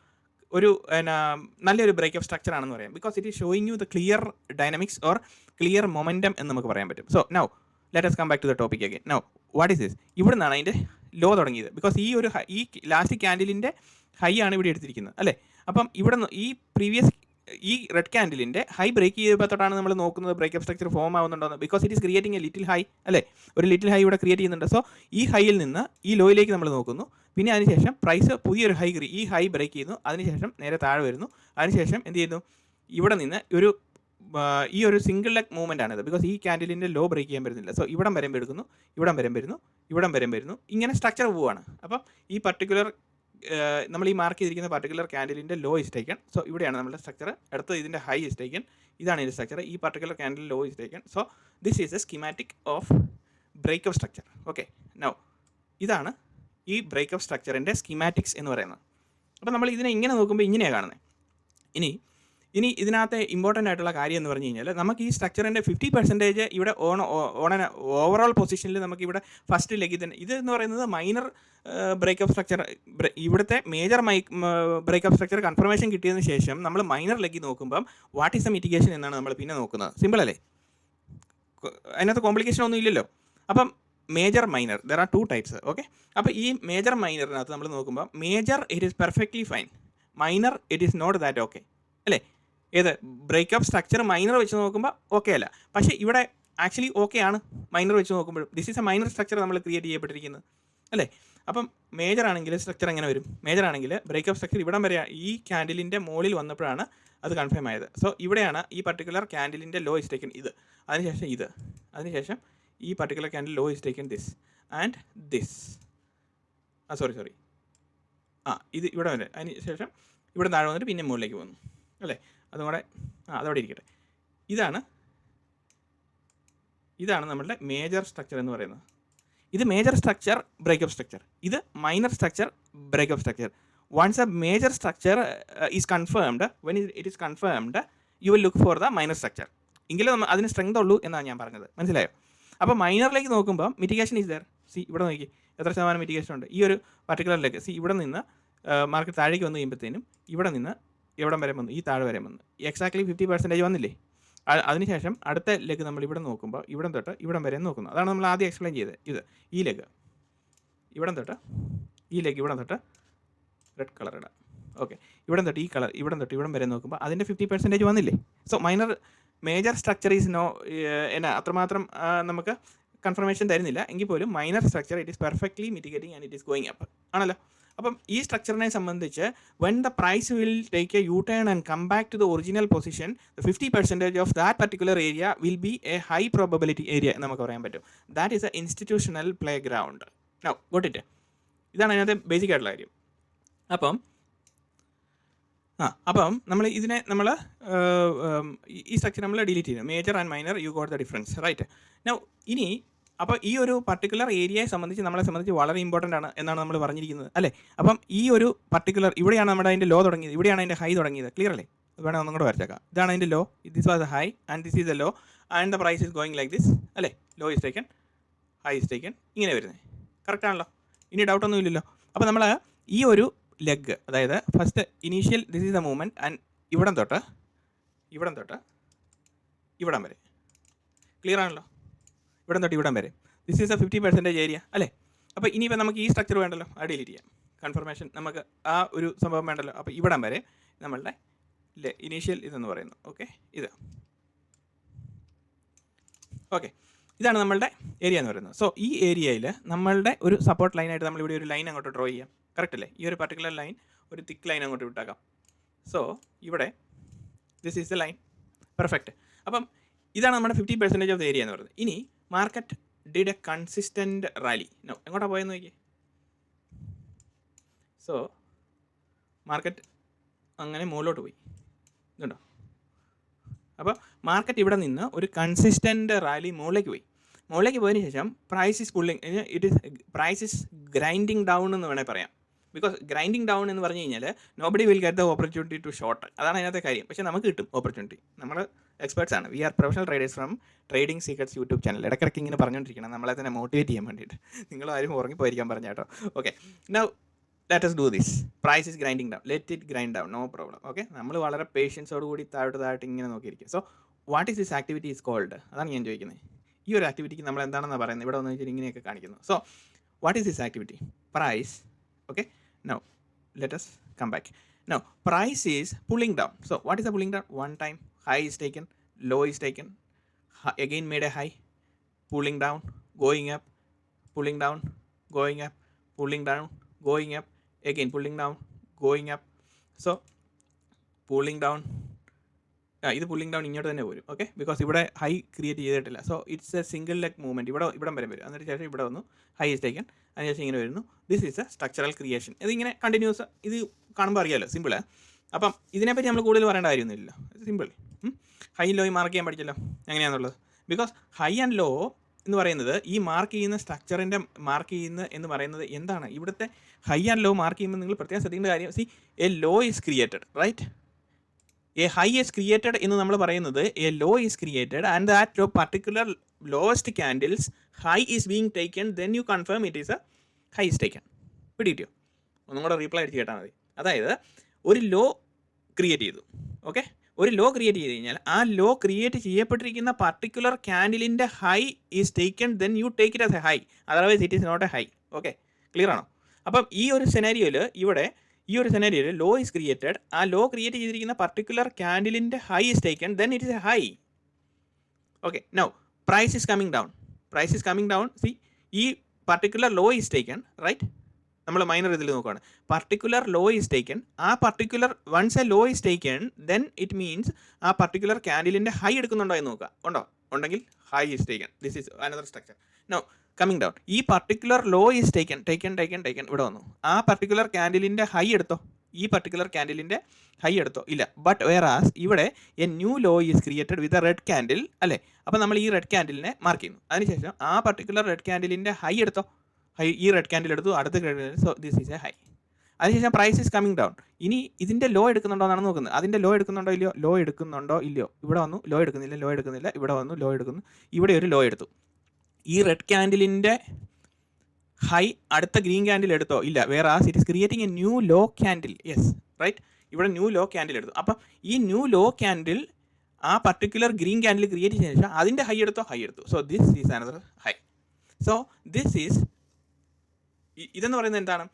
നല്ലൊരു ബ്രേക്ക് ഓഫ് സ്ട്രക്ചർ ആണെന്ന് പറയാം. Because it is showing you the clear dynamics or clear momentum എന്ന് നമുക്ക് പറയാൻ പറ്റും. So now let us come back to the topic again. Now what is this? ഇവിടെ നിന്നാണ് അതിൻ്റെ ലോ തുടങ്ങിയത്. ബിക്കോസ് ഈ ലാസ്റ്റ് ക്യാൻഡിലിൻ്റെ ഹൈ ആണ് ഇവിടെ എടുത്തിരിക്കുന്നത് അല്ലേ. അപ്പം ഇവിടെ ഈ റെഡ് ക്യാൻഡിലിൻ്റെ ഹൈ ബ്രേക്ക് ചെയ്തപ്പോൾ തൊട്ടാണ് നമ്മൾ നോക്കുന്നത് ബ്രേക്ക് ഓഫ് സ്ട്രക്ചർ ഫോം ആവുന്നുണ്ടോ. Because it is creating a little high അല്ലേ. ഒരു ലിറ്റിൽ ഹൈ ഇവിടെ ക്രിയേറ്റ് ചെയ്യുന്നുണ്ട്. സോ ഈ ഹൈയിൽ നിന്ന് ഈ ലോയിലേക്ക് നമ്മൾ നോക്കുന്നു. പിന്നെ അതിനുശേഷം പ്രൈസ് പുതിയൊരു ഈ ഹൈ ബ്രേക്ക് ചെയ്യുന്നു. അതിനുശേഷം നേരെ താഴെ വരുന്നു. അതിനുശേഷം എന്ത് ചെയ്യുന്നു? ഇവിടെ നിന്ന് ഈ ഒരു സിംഗിൾ ലെഗ് മൂവ്മെൻ്റ് ആണിത്. ബിക്കോസ് ഈ ക്യാൻഡിലിൻ്റെ ലോ ബ്രേക്ക് ചെയ്യാൻ പറ്റുന്നില്ല. സോ ഇവിടം വരുമ്പോൾ എടുക്കുന്നു, ഇവിടം വരുന്നു, ഇങ്ങനെ സ്ട്രക്ചർ പോവുകയാണ്. അപ്പം ഈ പർട്ടിക്കുലർ നമ്മൾ ഈ മാർക്ക് ചെയ്തിരിക്കുന്ന പർട്ടിക്കുലർ ക്യാൻഡിലിൻ്റെ ലോ ഇസ് ടേക്കൺ. സോ ഇവിടെയാണ് നമ്മുടെ സ്ട്രക്ചർ. അടുത്ത് ഇതിൻ്റെ ഹൈ ഇസ് ടേക്കൺ. ഇതാണ് ഇതിൻ്റെ സ്ട്രക്ചർ. ഈ particular candle low is taken. So this is a schematic of break of structure. Okay, now ഇതാണ് ഈ ബ്രേക്ക് ഓഫ് സ്ട്രക്ചറിൻ്റെ സ്കീമാറ്റിക്സ് എന്ന് പറയുന്നത്. അപ്പോൾ നമ്മൾ ഇതിനെ ഇങ്ങനെ നോക്കുമ്പോൾ ഇങ്ങനെയാണ് കാണുന്നത്. ഇനി ഇതിനകത്തെ ഇമ്പോർട്ടൻ്റ് ആയിട്ടുള്ള കാര്യം എന്ന് പറഞ്ഞു കഴിഞ്ഞാൽ നമുക്ക് ഈ സ്ട്രക്ചറിൻ്റെ 50% ഇവിടെ ഓവറോൾ പൊസിഷനിൽ നമുക്ക് ഇവിടെ ഫസ്റ്റ് ലെഗിൽ തന്നെ ഇതെന്ന് പറയുന്നത് മൈനർ ബ്രേക്ക് ഓഫ് സ്ട്രക്ചർ. ഇവിടുത്തെ major break of structure confirmation കിട്ടിയതിന് ശേഷം നമ്മൾ മൈനർ ലെഗിൽ നോക്കുമ്പം വാട്ട് ഈസ് എ മിറ്റിഗേഷൻ എന്നാണ് നമ്മൾ പിന്നെ നോക്കുന്നത്. സിമ്പിൾ അല്ലേ, അതിനകത്ത് കോംപ്ലിക്കേഷൻ ഒന്നും ഇല്ലല്ലോ. അപ്പം major minor there are 2 types. Okay, അപ്പോൾ ഈ മേജർ മൈനറിനകത്ത് നമ്മൾ നോക്കുമ്പോൾ major it is perfectly fine, minor it is not that okay അല്ലേ. ഏത് ബ്രേക്ക് ഓഫ് സ്ട്രക്ചർ മൈനർ വെച്ച് നോക്കുമ്പോൾ ഓക്കെ അല്ല, പക്ഷേ ഇവിടെ ആക്ച്വലി ഓക്കെ ആണ് മൈനർ വെച്ച് നോക്കുമ്പോഴും. This is A minor structure നമ്മൾ ക്രിയേറ്റ് ചെയ്യപ്പെട്ടിരിക്കുന്നത് അല്ലേ. അപ്പം മേജർ ആണെങ്കിൽ സ്ട്രക്ചർ എങ്ങനെ വരും? മേജർ ആണെങ്കിൽ ബ്രേക്ക് ഓഫ് സ്ട്രക്ചർ ഇവിടം വരെ ഈ ക്യാൻഡിലിൻ്റെ മുകളിൽ വന്നപ്പോഴാണ് അത് കൺഫേം ആയത്. സോ ഇവിടെയാണ് ഈ പർട്ടിക്കുലർ ക്യാൻഡിലിൻ്റെ ലോ ഇസ് ടേക്കൺ ഇത്, അതിനുശേഷം ഈ particular candle low is taken this and this. Sorry ഇത് ഇവിടെ വരെ, അതിന് ശേഷം ഇവിടെ താഴെ വന്നിട്ട് പിന്നെ മുകളിലേക്ക് പോകുന്നു. അല്ലേ? അതും കൂടെ അതവിടെ ഇരിക്കട്ടെ. ഇതാണ് നമ്മളുടെ മേജർ സ്ട്രക്ചർ എന്ന് പറയുന്നത്. ഇത് മേജർ സ്ട്രക്ചർ ബ്രേക്കപ്പ് സ്ട്രക്ചർ, ഇത് minor structure breakup structure. Once a major structure is confirmed, when it is confirmed you will look for the minor structure. എങ്കിലും അതിന് സ്ട്രെങ്ത് ഉള്ളൂ എന്നാണ് ഞാൻ പറഞ്ഞത്, മനസ്സിലായോ? അപ്പോൾ മൈനറിലേക്ക് നോക്കുമ്പോൾ മിറ്റിഗേഷൻ ഈസ് ദർ. സി ഇവിടെ നോക്കി എത്ര ശതമാനം മിറ്റിഗേഷൻ ഉണ്ട് ഈ ഒരു പർട്ടിക്കുലറിലേക്ക്. സി ഇവിടെ നിന്ന് മാർക്കറ്റ് താഴേക്ക് വന്ന് കഴിയുമ്പോഴത്തേനും ഇവിടെ നിന്ന് എവിടം വരെ വന്നു? ഈ താഴെ വരെ വന്നു. എക്സാക്ട്ലി 50% വന്നില്ലേ? അതിനുശേഷം അടുത്ത ലെഗ് നമ്മൾ ഇവിടെ നോക്കുമ്പോൾ ഇവിടം തൊട്ട് ഇവിടം വരെ നോക്കുന്നു. അതാണ് നമ്മൾ ആദ്യം എക്സ്പ്ലെയിൻ ചെയ്തത്. ഈ ലെഗ് ഇവിടം തൊട്ട് ഈ ലെഗ് ഇവിടം തൊട്ട് റെഡ് കളർ ഇടാം. ഓക്കെ, ഇവിടം തൊട്ട് ഈ കളർ ഇവിടം തൊട്ട് ഇവിടം വരെ നോക്കുമ്പോൾ അതിൻ്റെ 50% വന്നില്ലേ? സോ മേജർ സ്ട്രക്ചർ ഈസ് അത്രമാത്രം നമുക്ക് കൺഫർമേഷൻ തരുന്നില്ല എങ്കിൽ പോലും minor structure it is perfectly mitigating and it is going up ആണല്ലോ. അപ്പം ഈ സ്ട്രക്ചറിനെ സംബന്ധിച്ച് when the price will take a U turn and come back to the original position, 50% of that particular area will be a high probability area എന്ന് നമുക്ക് പറയാൻ പറ്റും. That is a institutional play ground. Now got it. ഇതാണ് അതിനകത്തെ basic ആയിട്ടുള്ള കാര്യം. അപ്പം നമ്മൾ ഈ സ്ട്രക്ചർ നമ്മൾ ഡിലീറ്റ് ചെയ്യുന്നു. Major and minor you got the difference, right? Now ഇനി അപ്പോൾ ഈ ഒരു പർട്ടിക്കുലർ ഏരിയയെ നമ്മളെ സംബന്ധിച്ച് വളരെ ഇമ്പോർട്ടൻ്റ് ആണ് എന്നാണ് നമ്മൾ പറഞ്ഞിരിക്കുന്നത്, അല്ലേ? അപ്പം ഈ ഒരു പർട്ടിക്കുലർ ഇവിടെയാണ് നമ്മുടെ അതിൻ്റെ ലോ തുടങ്ങിയത്, ഇവിടെയാണ് അതിൻ്റെ ഹൈ തുടങ്ങിയത്. ക്ലിയർ അല്ലേ? അത് വേണമെങ്കിൽ ഒന്നും കൂടെ വരച്ചേക്കാം. ഇതാണ് അതിൻ്റെ low, this was the high and this is the low and the price is going like this, അല്ലേ? Low is taken, high is taken, ഇങ്ങനെ വരുന്നത്. കറക്റ്റ് ആണല്ലോ? ഇനി ഡൗട്ടൊന്നും ഇല്ലല്ലോ. അപ്പോൾ നമ്മൾ ഈ ഒരു ലെഗ്, അതായത് first initial this is the movement and ഇവിടം തൊട്ട് ഇവിടം വരെ ക്ലിയർ ആണല്ലോ? ഇവിടം തൊട്ട് ഇവിടം വരെ ദിസ് ഈസ് എ 50% ഏരിയ, അല്ലേ? അപ്പോൾ ഇനിയിപ്പോൾ നമുക്ക് ഈ സ്ട്രക്ചർ വേണ്ടല്ലോ, അത് ഡിലീറ്റ് ചെയ്യാം. കൺഫർമേഷൻ നമുക്ക് ആ ഒരു സംഭവം വേണ്ടല്ലോ. അപ്പോൾ ഇവിടം വരെ നമ്മളുടെ ഇനീഷ്യൽ ഇതെന്ന് പറയുന്നു. ഓക്കെ, ഇതാണ് നമ്മളുടെ ഏരിയ എന്ന് പറയുന്നത്. സോ ഈ ഏരിയയിൽ നമ്മളുടെ ഒരു സപ്പോർട്ട് ലൈനായിട്ട് നമ്മളിവിടെ ഒരു ലൈൻ അങ്ങോട്ട് ഡ്രോ ചെയ്യാം. കറക്റ്റ് അല്ലേ? ഈ ഒരു പർട്ടിക്കുലർ ലൈൻ ഒരു തിക്ക് ലൈൻ അങ്ങോട്ട് വിട്ടാക്കാം. സോ ഇവിടെ this is the line, perfect. അപ്പം ഇതാണ് നമ്മുടെ 50% ഓഫ് ദ ഏരിയ എന്ന് പറയുന്നത്. ഇനി market did A consistent rally. എങ്ങോട്ടാണ് പോയെന്ന് നോക്കിയേ. സോ മാർക്കറ്റ് അങ്ങനെ മുകളിലോട്ട് പോയി, ഇതുണ്ടോ? അപ്പോൾ മാർക്കറ്റ് ഇവിടെ നിന്ന് ഒരു കൺസിസ്റ്റൻറ്റ് റാലി മുകളിലേക്ക് പോയതിന് ശേഷം പ്രൈസ് ഈസ് ഗ്രൈൻഡിങ് ഡൗൺ എന്ന് വേണേൽ പറയാം. ബിക്കോസ് ഗ്രൈൻഡിങ് ഡൗൺ എന്ന് പറഞ്ഞു കഴിഞ്ഞാൽ nobody will get the opportunity to short. അതാണ് അതിനകത്തെ കാര്യം. പക്ഷേ നമുക്ക് കിട്ടും ഓപ്പർച്യൂണിറ്റി. നമ്മൾ എക്സ്പേർട്സ് ആണ്. We are professional traders from trading secrets YouTube channel. ഇടയ്ക്കിടയ്ക്ക് ഇങ്ങനെ പറഞ്ഞുകൊണ്ടിരിക്കണം, നമ്മളെ തന്നെ മോട്ടിവേറ്റ് ചെയ്യാൻ വേണ്ടിയിട്ട്. നിങ്ങൾ ആരും ഉറങ്ങിപ്പോയിരിക്കാൻ പറഞ്ഞ കേട്ടോ. Okay, now let us do this. Price is grinding down. Let it grind down. No problem. Okay, നമ്മൾ വളരെ പേഷ്യൻസോട് കൂടി താഴോട്ട് ഇങ്ങനെ നോക്കിയിരിക്കും. So what is this activity is called? അതാണ് ഞാൻ ചോദിക്കുന്നത്. ഈ ഒരു ആക്ടിവിറ്റിക്ക് നമ്മൾ എന്താണെന്നാണ് പറയുന്നത്? ഇവിടെ വന്നു വെച്ചാൽ ഇങ്ങനെയൊക്കെ കാണിക്കുന്നു. So what is this activity? Price. Okay, now let us come back. Now price is pulling down. So what is the pulling down? One time high is taken, low is taken, again made a high, pulling down, going up, pulling down, going up, pulling down, going up, again pulling down, going up. So pulling down, ഇത് pulling down ഇങ്ങോട്ട് തന്നെ വരും. Okay, because ഇവിടെ high create ചെയ്തിട്ടില്ല. So it's A single leg movement. ഇവിടം വരെ വരും. അതിന് ശേഷം ഇവിടെ വന്നു ഹൈ ഈസ് ടേക്കൻ, അതിനുശേഷം ഇങ്ങനെ വരുന്നു. This is A structural creation. ഇതിങ്ങനെ കണ്ടിന്യൂസ്, ഇത് കാണുമ്പോൾ അറിയാമല്ലോ, സിമ്പിള്. അപ്പം ഇതിനെപ്പറ്റി നമ്മൾ കൂടുതൽ പറയേണ്ട കാര്യമൊന്നുമില്ല. സിമ്പിൾ. ഹൈ ലോയും മാർക്ക് ചെയ്യാൻ പഠിച്ചല്ലോ എങ്ങനെയാണെന്നുള്ളത്. ബിക്കോസ് ഹൈ ആൻഡ് ലോ എന്ന് പറയുന്നത് ഈ മാർക്ക് ചെയ്യുന്ന സ്ട്രക്ചറിൻ്റെ മാർക്ക് ചെയ്യുന്ന എന്ന് പറയുന്നത് എന്താണ്? ഇവിടുത്തെ ഹൈ ആൻഡ് ലോ മാർക്ക് ചെയ്യുമ്പോൾ നിങ്ങൾ പ്രത്യേകം ശ്രദ്ധിക്കേണ്ട കാര്യം, see a low is created, right? A high is created എന്ന് നമ്മൾ പറയുന്നത് a low is created and that particular lowest candle's high is being taken, then you confirm it is a high is taken. പിടികിട്ടിയോ? ഒന്നും കൂടെ reply അടിച്ച് കേട്ടാൽ മതി. അതായത് ഒരു ലോ ക്രിയേറ്റ് ചെയ്തു. ഓക്കെ, ഒരു ലോ ക്രിയേറ്റ് ചെയ്ത് കഴിഞ്ഞാൽ ആ ലോ ക്രിയേറ്റ് ചെയ്യപ്പെട്ടിരിക്കുന്ന പർട്ടിക്കുലർ ക്യാൻഡിലിൻ്റെ high is taken, then you take it as a high, otherwise it is not a high. Okay, clear ആണോ? അപ്പം ഈ ഒരു സെനാരിയോയിൽ ലോ ഈസ് ക്രിയേറ്റഡ്, ആ ലോ ക്രിയേറ്റ് ചെയ്തിരിക്കുന്ന പർട്ടിക്കുലർ ക്യാൻഡിലിൻ്റെ high is taken, then it is a high. Okay, now price is coming down. See ഈ particular low is taken, right? നമ്മൾ മൈനർ ഇതിൽ നോക്കുകയാണ്. പർട്ടിക്കുലർ ലോ ഈസ് ടേക്കൺ, ആ particular once a low is taken, then it means ആ particular ക്യാൻഡിലിൻ്റെ high എടുക്കുന്നുണ്ടോ എന്ന് നോക്കുക. ഉണ്ടെങ്കിൽ high is taken. This is another structure. Now coming down, ഈ പർട്ടിക്കുലർ ലോ ഈസ് ടേക്കൺ ഇവിടെ വന്നു. ആ പർട്ടിക്കുലർ ക്യാൻഡിലിൻ്റെ ഹൈ എടുത്തോ, ഈ പർട്ടിക്കുലർ ക്യാൻഡിലിൻ്റെ ഹൈ എടുത്തോ ഇല്ല. ബട്ട് വേറാസ് ഇവിടെ A new law is created with a red candle അല്ലേ. അപ്പോൾ നമ്മൾ ഈ റെഡ് ക്യാൻഡിലിനെ മാർക്ക് ചെയ്യുന്നു. അതിനുശേഷം ആ പർട്ടിക്കുലർ റെഡ് ക്യാൻഡിലിൻ്റെ ഹൈ എടുത്തോ. ഈ റെഡ് ക്യാൻഡിൽ എടുത്തു, അടുത്ത candle. So this is a high. അതിനുശേഷം പ്രൈസ് ഈസ് കമ്മിങ് ഡൗൺ. ഇനി ഇതിൻ്റെ ലോ എടുക്കുന്നുണ്ടോ എന്നാണ് നോക്കുന്നത്. അതിൻ്റെ ലോ എടുക്കുന്നുണ്ടോ ഇല്ലയോ, ലോ എടുക്കുന്നുണ്ടോ ഇല്ലയോ. ഇവിടെ വന്നു ലോ എടുക്കുന്നില്ല, ലോ എടുക്കുന്നില്ല. ഇവിടെ വന്നു ലോ എടുക്കുന്നു, ഇവിടെ ഒരു ലോ എടുത്തു. ഈ റെഡ് ക്യാൻഡിലിൻ്റെ ഹൈ അടുത്ത ഗ്രീൻ ക്യാൻഡിൽ എടുത്തോ ഇല്ല. വേറെ it is creating a new low candle. Yes right, ഇവിടെ ന്യൂ ലോ ക്യാൻഡിൽ എടുത്തു. അപ്പം ഈ ന്യൂ ലോ ക്യാൻഡിൽ ആ പർട്ടിക്കുലർ ഗ്രീൻ ക്യാൻഡിൽ ക്രിയേറ്റ് ചെയ്തതിനു ശേഷം അതിൻ്റെ ഹൈ എടുത്തോ, ഹൈ എടുത്തു. So this is another high. So this is, ഇതെന്ന് പറയുന്നത് എന്താണ്,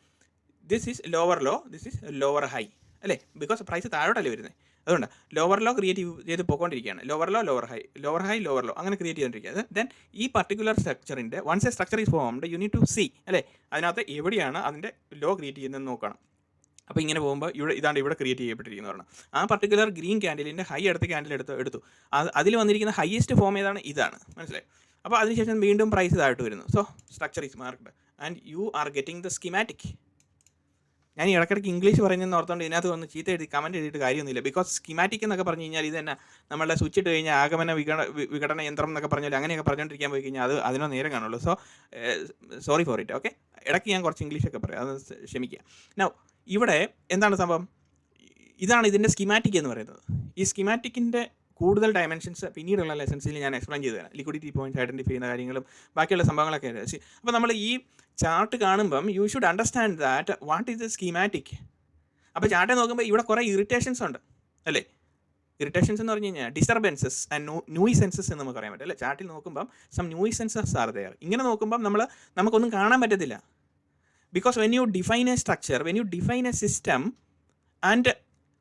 this is lower low, this is lower high അല്ലേ. ബിക്കോസ് പ്രൈസ് താഴോട്ടല്ലേ വരുന്നത്. അതുകൊണ്ട് ലോവർ ലോ ക്രിയേറ്റ് ചെയ്ത് പോയിക്കൊണ്ടിരിക്കുകയാണ്. Lower low, lower high, lower high, lower low, അങ്ങനെ ക്രിയേറ്റ് ചെയ്തുകൊണ്ടിരിക്കുകയാണ്. ദെൻ ഈ പർട്ടിക്കുലർ സ്ട്രക്ചറിൻ്റെ once a structure is formed you need to see അല്ലേ, അതിനകത്ത് എവിടെയാണ് അതിൻ്റെ ലോ ക്രിയേറ്റ് ചെയ്യുന്നതെന്ന് നോക്കണം. അപ്പോൾ ഇങ്ങനെ പോകുമ്പോൾ ഇവിടെ ക്രിയേറ്റ് ചെയ്യപ്പെട്ടിരിക്കുന്നു പറഞ്ഞു. ആ പർട്ടിക്കുലർ ഗ്രീൻ ക്യാൻഡിലിൻ്റെ ഹൈ അടുത്ത ക്യാൻഡിൽ എടുത്തു. അതിൽ വന്നിരിക്കുന്ന ഹയസ്റ്റ് ഫോം ഏതാണ്, ഇതാണ്. മനസ്സിലായി. അപ്പോൾ അതിനുശേഷം വീണ്ടും പ്രൈസ് താഴോട്ട് വരുന്നു. So structure is marked and you are getting the schematic. ഞാൻ ഈ ഇടയ്ക്കിടയ്ക്ക് ഇംഗ്ലീഷ് പറയുന്നതെന്ന് ഓർത്തുകൊണ്ട് ഇതിനകത്ത് വന്ന് ചീത്ത എഴുതി കമൻറ്റ് എഴുതിയിട്ട് കാര്യമൊന്നുമില്ല. ബിക്കോസ് സ്കീമാറ്റിക് എന്നൊക്കെ പറഞ്ഞു കഴിഞ്ഞാൽ ഇത് തന്നെ നമ്മളുടെ സ്വിച്ച് ഇട്ട് കഴിഞ്ഞാൽ ആഗമന വിഘടന യന്ത്രം എന്നൊക്കെ പറഞ്ഞാൽ അങ്ങനെയൊക്കെ പറഞ്ഞുകൊണ്ടിരിക്കാൻ പോയി കഴിഞ്ഞാൽ അതിനോ നേരം കാണുള്ളൂ. So sorry for it. Okay, ഇടയ്ക്ക് ഞാൻ കുറച്ച് ഇംഗ്ലീഷൊക്കെ പറയാം, അത് ക്ഷമിക്കുക. നൗ ഇവിടെ എന്താണ് സംഭവം, ഇതാണ് ഇതിൻ്റെ സ്കീമാറ്റിക് എന്ന് പറയുന്നത്. ഈ സ്കീമാറ്റിക്കിൻ്റെ കൂടുതൽ ഡയമെൻഷൻസ് പിന്നീടുള്ള ലെസൺസിൽ ഞാൻ എക്സ്പ്ലെയിൻ ചെയ്തു തരാം. ലിക്വിഡിറ്റി പോയിന്റ്സ് ഐഡൻറ്റിഫൈ ചെയ്യുന്ന കാര്യങ്ങളും ബാക്കിയുള്ള സംഭവങ്ങളൊക്കെ. അപ്പോൾ നമ്മൾ ഈ ചാർട്ട് കാണുമ്പം you should understand that what is the schematic. അപ്പോൾ ചാർട്ട് നോക്കുമ്പോൾ ഇവിടെ കുറേ ഇറിറ്റേഷൻസ് ഉണ്ട് അല്ലേ. ഇറിറ്റേഷൻസ് എന്ന് പറഞ്ഞു കഴിഞ്ഞാൽ ഡിസ്റ്റർബൻസസ് ആൻഡ് ന്യൂയിസെൻസസ് എന്ന് നമുക്ക് പറയാൻ പറ്റും അല്ലേ. ചാർട്ടിൽ നോക്കുമ്പം സം ന്യൂയിസെൻസസ് ആർ ദെയർ. ഇങ്ങനെ നോക്കുമ്പം നമുക്കൊന്നും കാണാൻ പറ്റത്തില്ല. Because when you define A structure, when you define A system and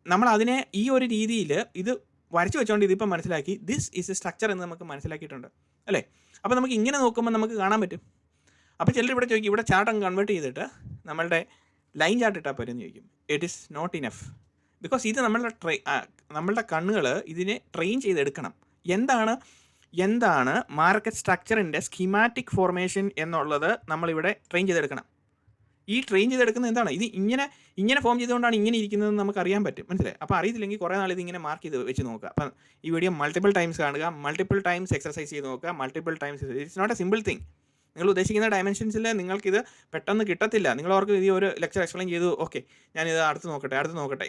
നമ്മൾ അതിനെ ഈ ഒരു രീതിയിൽ ഇത് വരച്ചു വെച്ചുകൊണ്ട് ഇതിപ്പം മനസ്സിലാക്കി ദിസ് ഈസ് എ സ്ട്രക്ചർ എന്ന് നമുക്ക് മനസ്സിലാക്കിയിട്ടുണ്ട് അല്ലേ. അപ്പോൾ നമുക്ക് ഇങ്ങനെ നോക്കുമ്പോൾ നമുക്ക് കാണാൻ പറ്റും. അപ്പോൾ ചിലർ ഇവിടെ ചോദിക്കും, ഇവിടെ ചാർട്ട് അങ്ങ് കൺവേർട്ട് ചെയ്തിട്ട് നമ്മളുടെ ലൈൻ ചാർട്ട് ഇട്ടാൽ പോരെന്ന് ചോദിക്കും. It is not enough. Because ഇത് നമ്മളുടെ കണ്ണുകൾ ഇതിനെ ട്രെയിൻ ചെയ്തെടുക്കണം. എന്താണ് മാർക്കറ്റ് സ്ട്രക്ചറിൻ്റെ സ്കീമാറ്റിക് ഫോർമേഷൻ എന്നുള്ളത് നമ്മളിവിടെ ട്രെയിൻ ചെയ്തെടുക്കണം. ഈ ട്രെയിൻ ചെയ്തെടുക്കുന്നത് എന്താണ്, ഇത് ഇങ്ങനെ ഫോം ചെയ്തുകൊണ്ടാണ് ഇങ്ങനെ ഇരിക്കുന്നതെന്ന് നമുക്ക് അറിയാൻ പറ്റും. മനസ്സിലായി. അപ്പോൾ അറിയത്തില്ലെങ്കിൽ കുറേ നാൾ ഇതിങ്ങനെ മാർക്ക് ചെയ്ത് വെച്ച് നോക്കുക. അപ്പം ഈ വീഡിയോ മൾട്ടിപ്പിൾ ടൈംസ് കാണുക, മൾട്ടിപ്പിൾ ടൈംസ് എക്സർസൈസ് ചെയ്ത് നോക്കുക, multiple times. It's not a simple thing. നിങ്ങൾ ഉദ്ദേശിക്കുന്ന ഡയമെൻഷൻസിൽ നിങ്ങൾക്കിത് പെട്ടെന്ന് കിട്ടത്തില്ല. നിങ്ങൾ അവർക്ക് ഈ ഒരു ലെക്ചർ എക്സ്പ്ലെയിൻ ചെയ്തു, ഓക്കെ ഞാനിത് അടുത്ത് നോക്കട്ടെ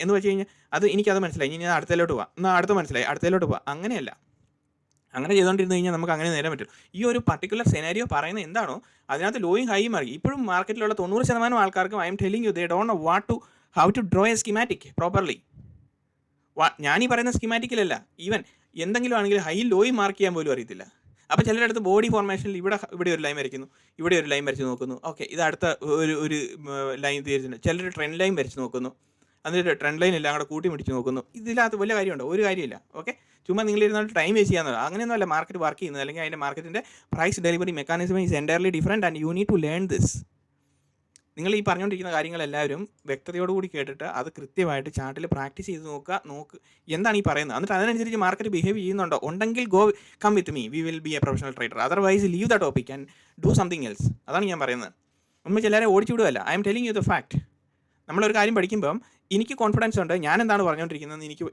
എന്ന് വെച്ച് കഴിഞ്ഞാൽ എനിക്കത് മനസ്സിലായി, ഇനി അടുത്തതിലോട്ട് പോവാം, എന്നാൽ അടുത്ത് മനസ്സിലായി, അടുത്തതിലോട്ട് പോവാം. അങ്ങനെയല്ല. അങ്ങനെ ചെയ്തുകൊണ്ടിരുന്ന് കഴിഞ്ഞാൽ നമുക്ക് അങ്ങനെ നേരം പറ്റും. ഈ ഒരു പർട്ടിക്കുലർ സെനാരിയോ പറയുന്നത് എന്താണോ അതിനകത്ത് ലോയും ഹൈയും മാറി. ഇപ്പോഴും മാർക്കറ്റിലുള്ള 90% ആൾക്കാർക്കും I'm telling you they don't know how to draw a schematic properly. ഞാനീ പറയുന്ന സ്കീമാറ്റിക്കിലല്ല, ഈവൻ എന്തെങ്കിലും ആണെങ്കിൽ ഹൈ ലോയും മാർക്ക് ചെയ്യാൻ പോലും അറിയത്തില്ല. അപ്പോൾ ചിലരുടെ അടുത്ത് ബോഡി ഫോർമേഷനിൽ ഇവിടെ ഒരു ലൈൻ വരയ്ക്കുന്നു, ഇവിടെ ഒരു ലൈൻ വരച്ച് നോക്കുന്നു. ഓക്കെ, ഇത് അടുത്ത ഒരു ലൈൻ തിരിച്ചിട്ടുണ്ട്. ചിലർ ട്രെൻഡ് ലൈൻ വരച്ച് നോക്കുന്നു, എന്നിട്ട് ട്രെൻഡ് ലൈൻ എല്ലാം കൂടെ കൂട്ടി പിടിച്ച് നോക്കുന്നു. ഇതിനകത്ത് വലിയ കാര്യമുണ്ടോ? ഒരു കാര്യമില്ല. ഓക്കെ, ചുമ്മാ നിങ്ങളിരുന്നിട്ട് ടൈം വേസ്റ്റ് ചെയ്യാവുന്നത്. അങ്ങനെയൊന്നുമല്ല മാർക്കറ്റ് വർക്ക് ചെയ്യുന്നത്. അല്ലെങ്കിൽ അതിൻ്റെ മാർക്കറ്റിൻ്റെ price delivery mechanism is entirely different and you need to learn this. നിങ്ങൾ ഈ പറഞ്ഞുകൊണ്ടിരിക്കുന്ന കാര്യങ്ങളെല്ലാവരും വ്യക്തതയോടുകൂടി കേട്ടിട്ട് അത് കൃത്യമായിട്ട് ചാർട്ടിൽ പ്രാക്ടീസ് ചെയ്ത് നോക്ക് എന്താണ് ഈ പറയുന്നത്. എന്നിട്ട് അതിനനുസരിച്ച് മാർക്കറ്റ് ബിഹേവ് ചെയ്യുന്നുണ്ടോ ഉണ്ടെങ്കിൽ come with me, we will be a professional trader. Otherwise leave the topic and do something else. അതാണ് ഞാൻ പറയുന്നത്. നമ്മൾ ചിലരെ ഓടിച്ചു വിടുകയല്ല. I'm telling you the fact. നമ്മളൊരു കാര്യം പഠിക്കുമ്പം എനിക്ക് കോൺഫിഡൻസ് ഉണ്ട്, ഞാൻ എന്താണ് പറഞ്ഞുകൊണ്ടിരിക്കുന്നത് എനിക്ക്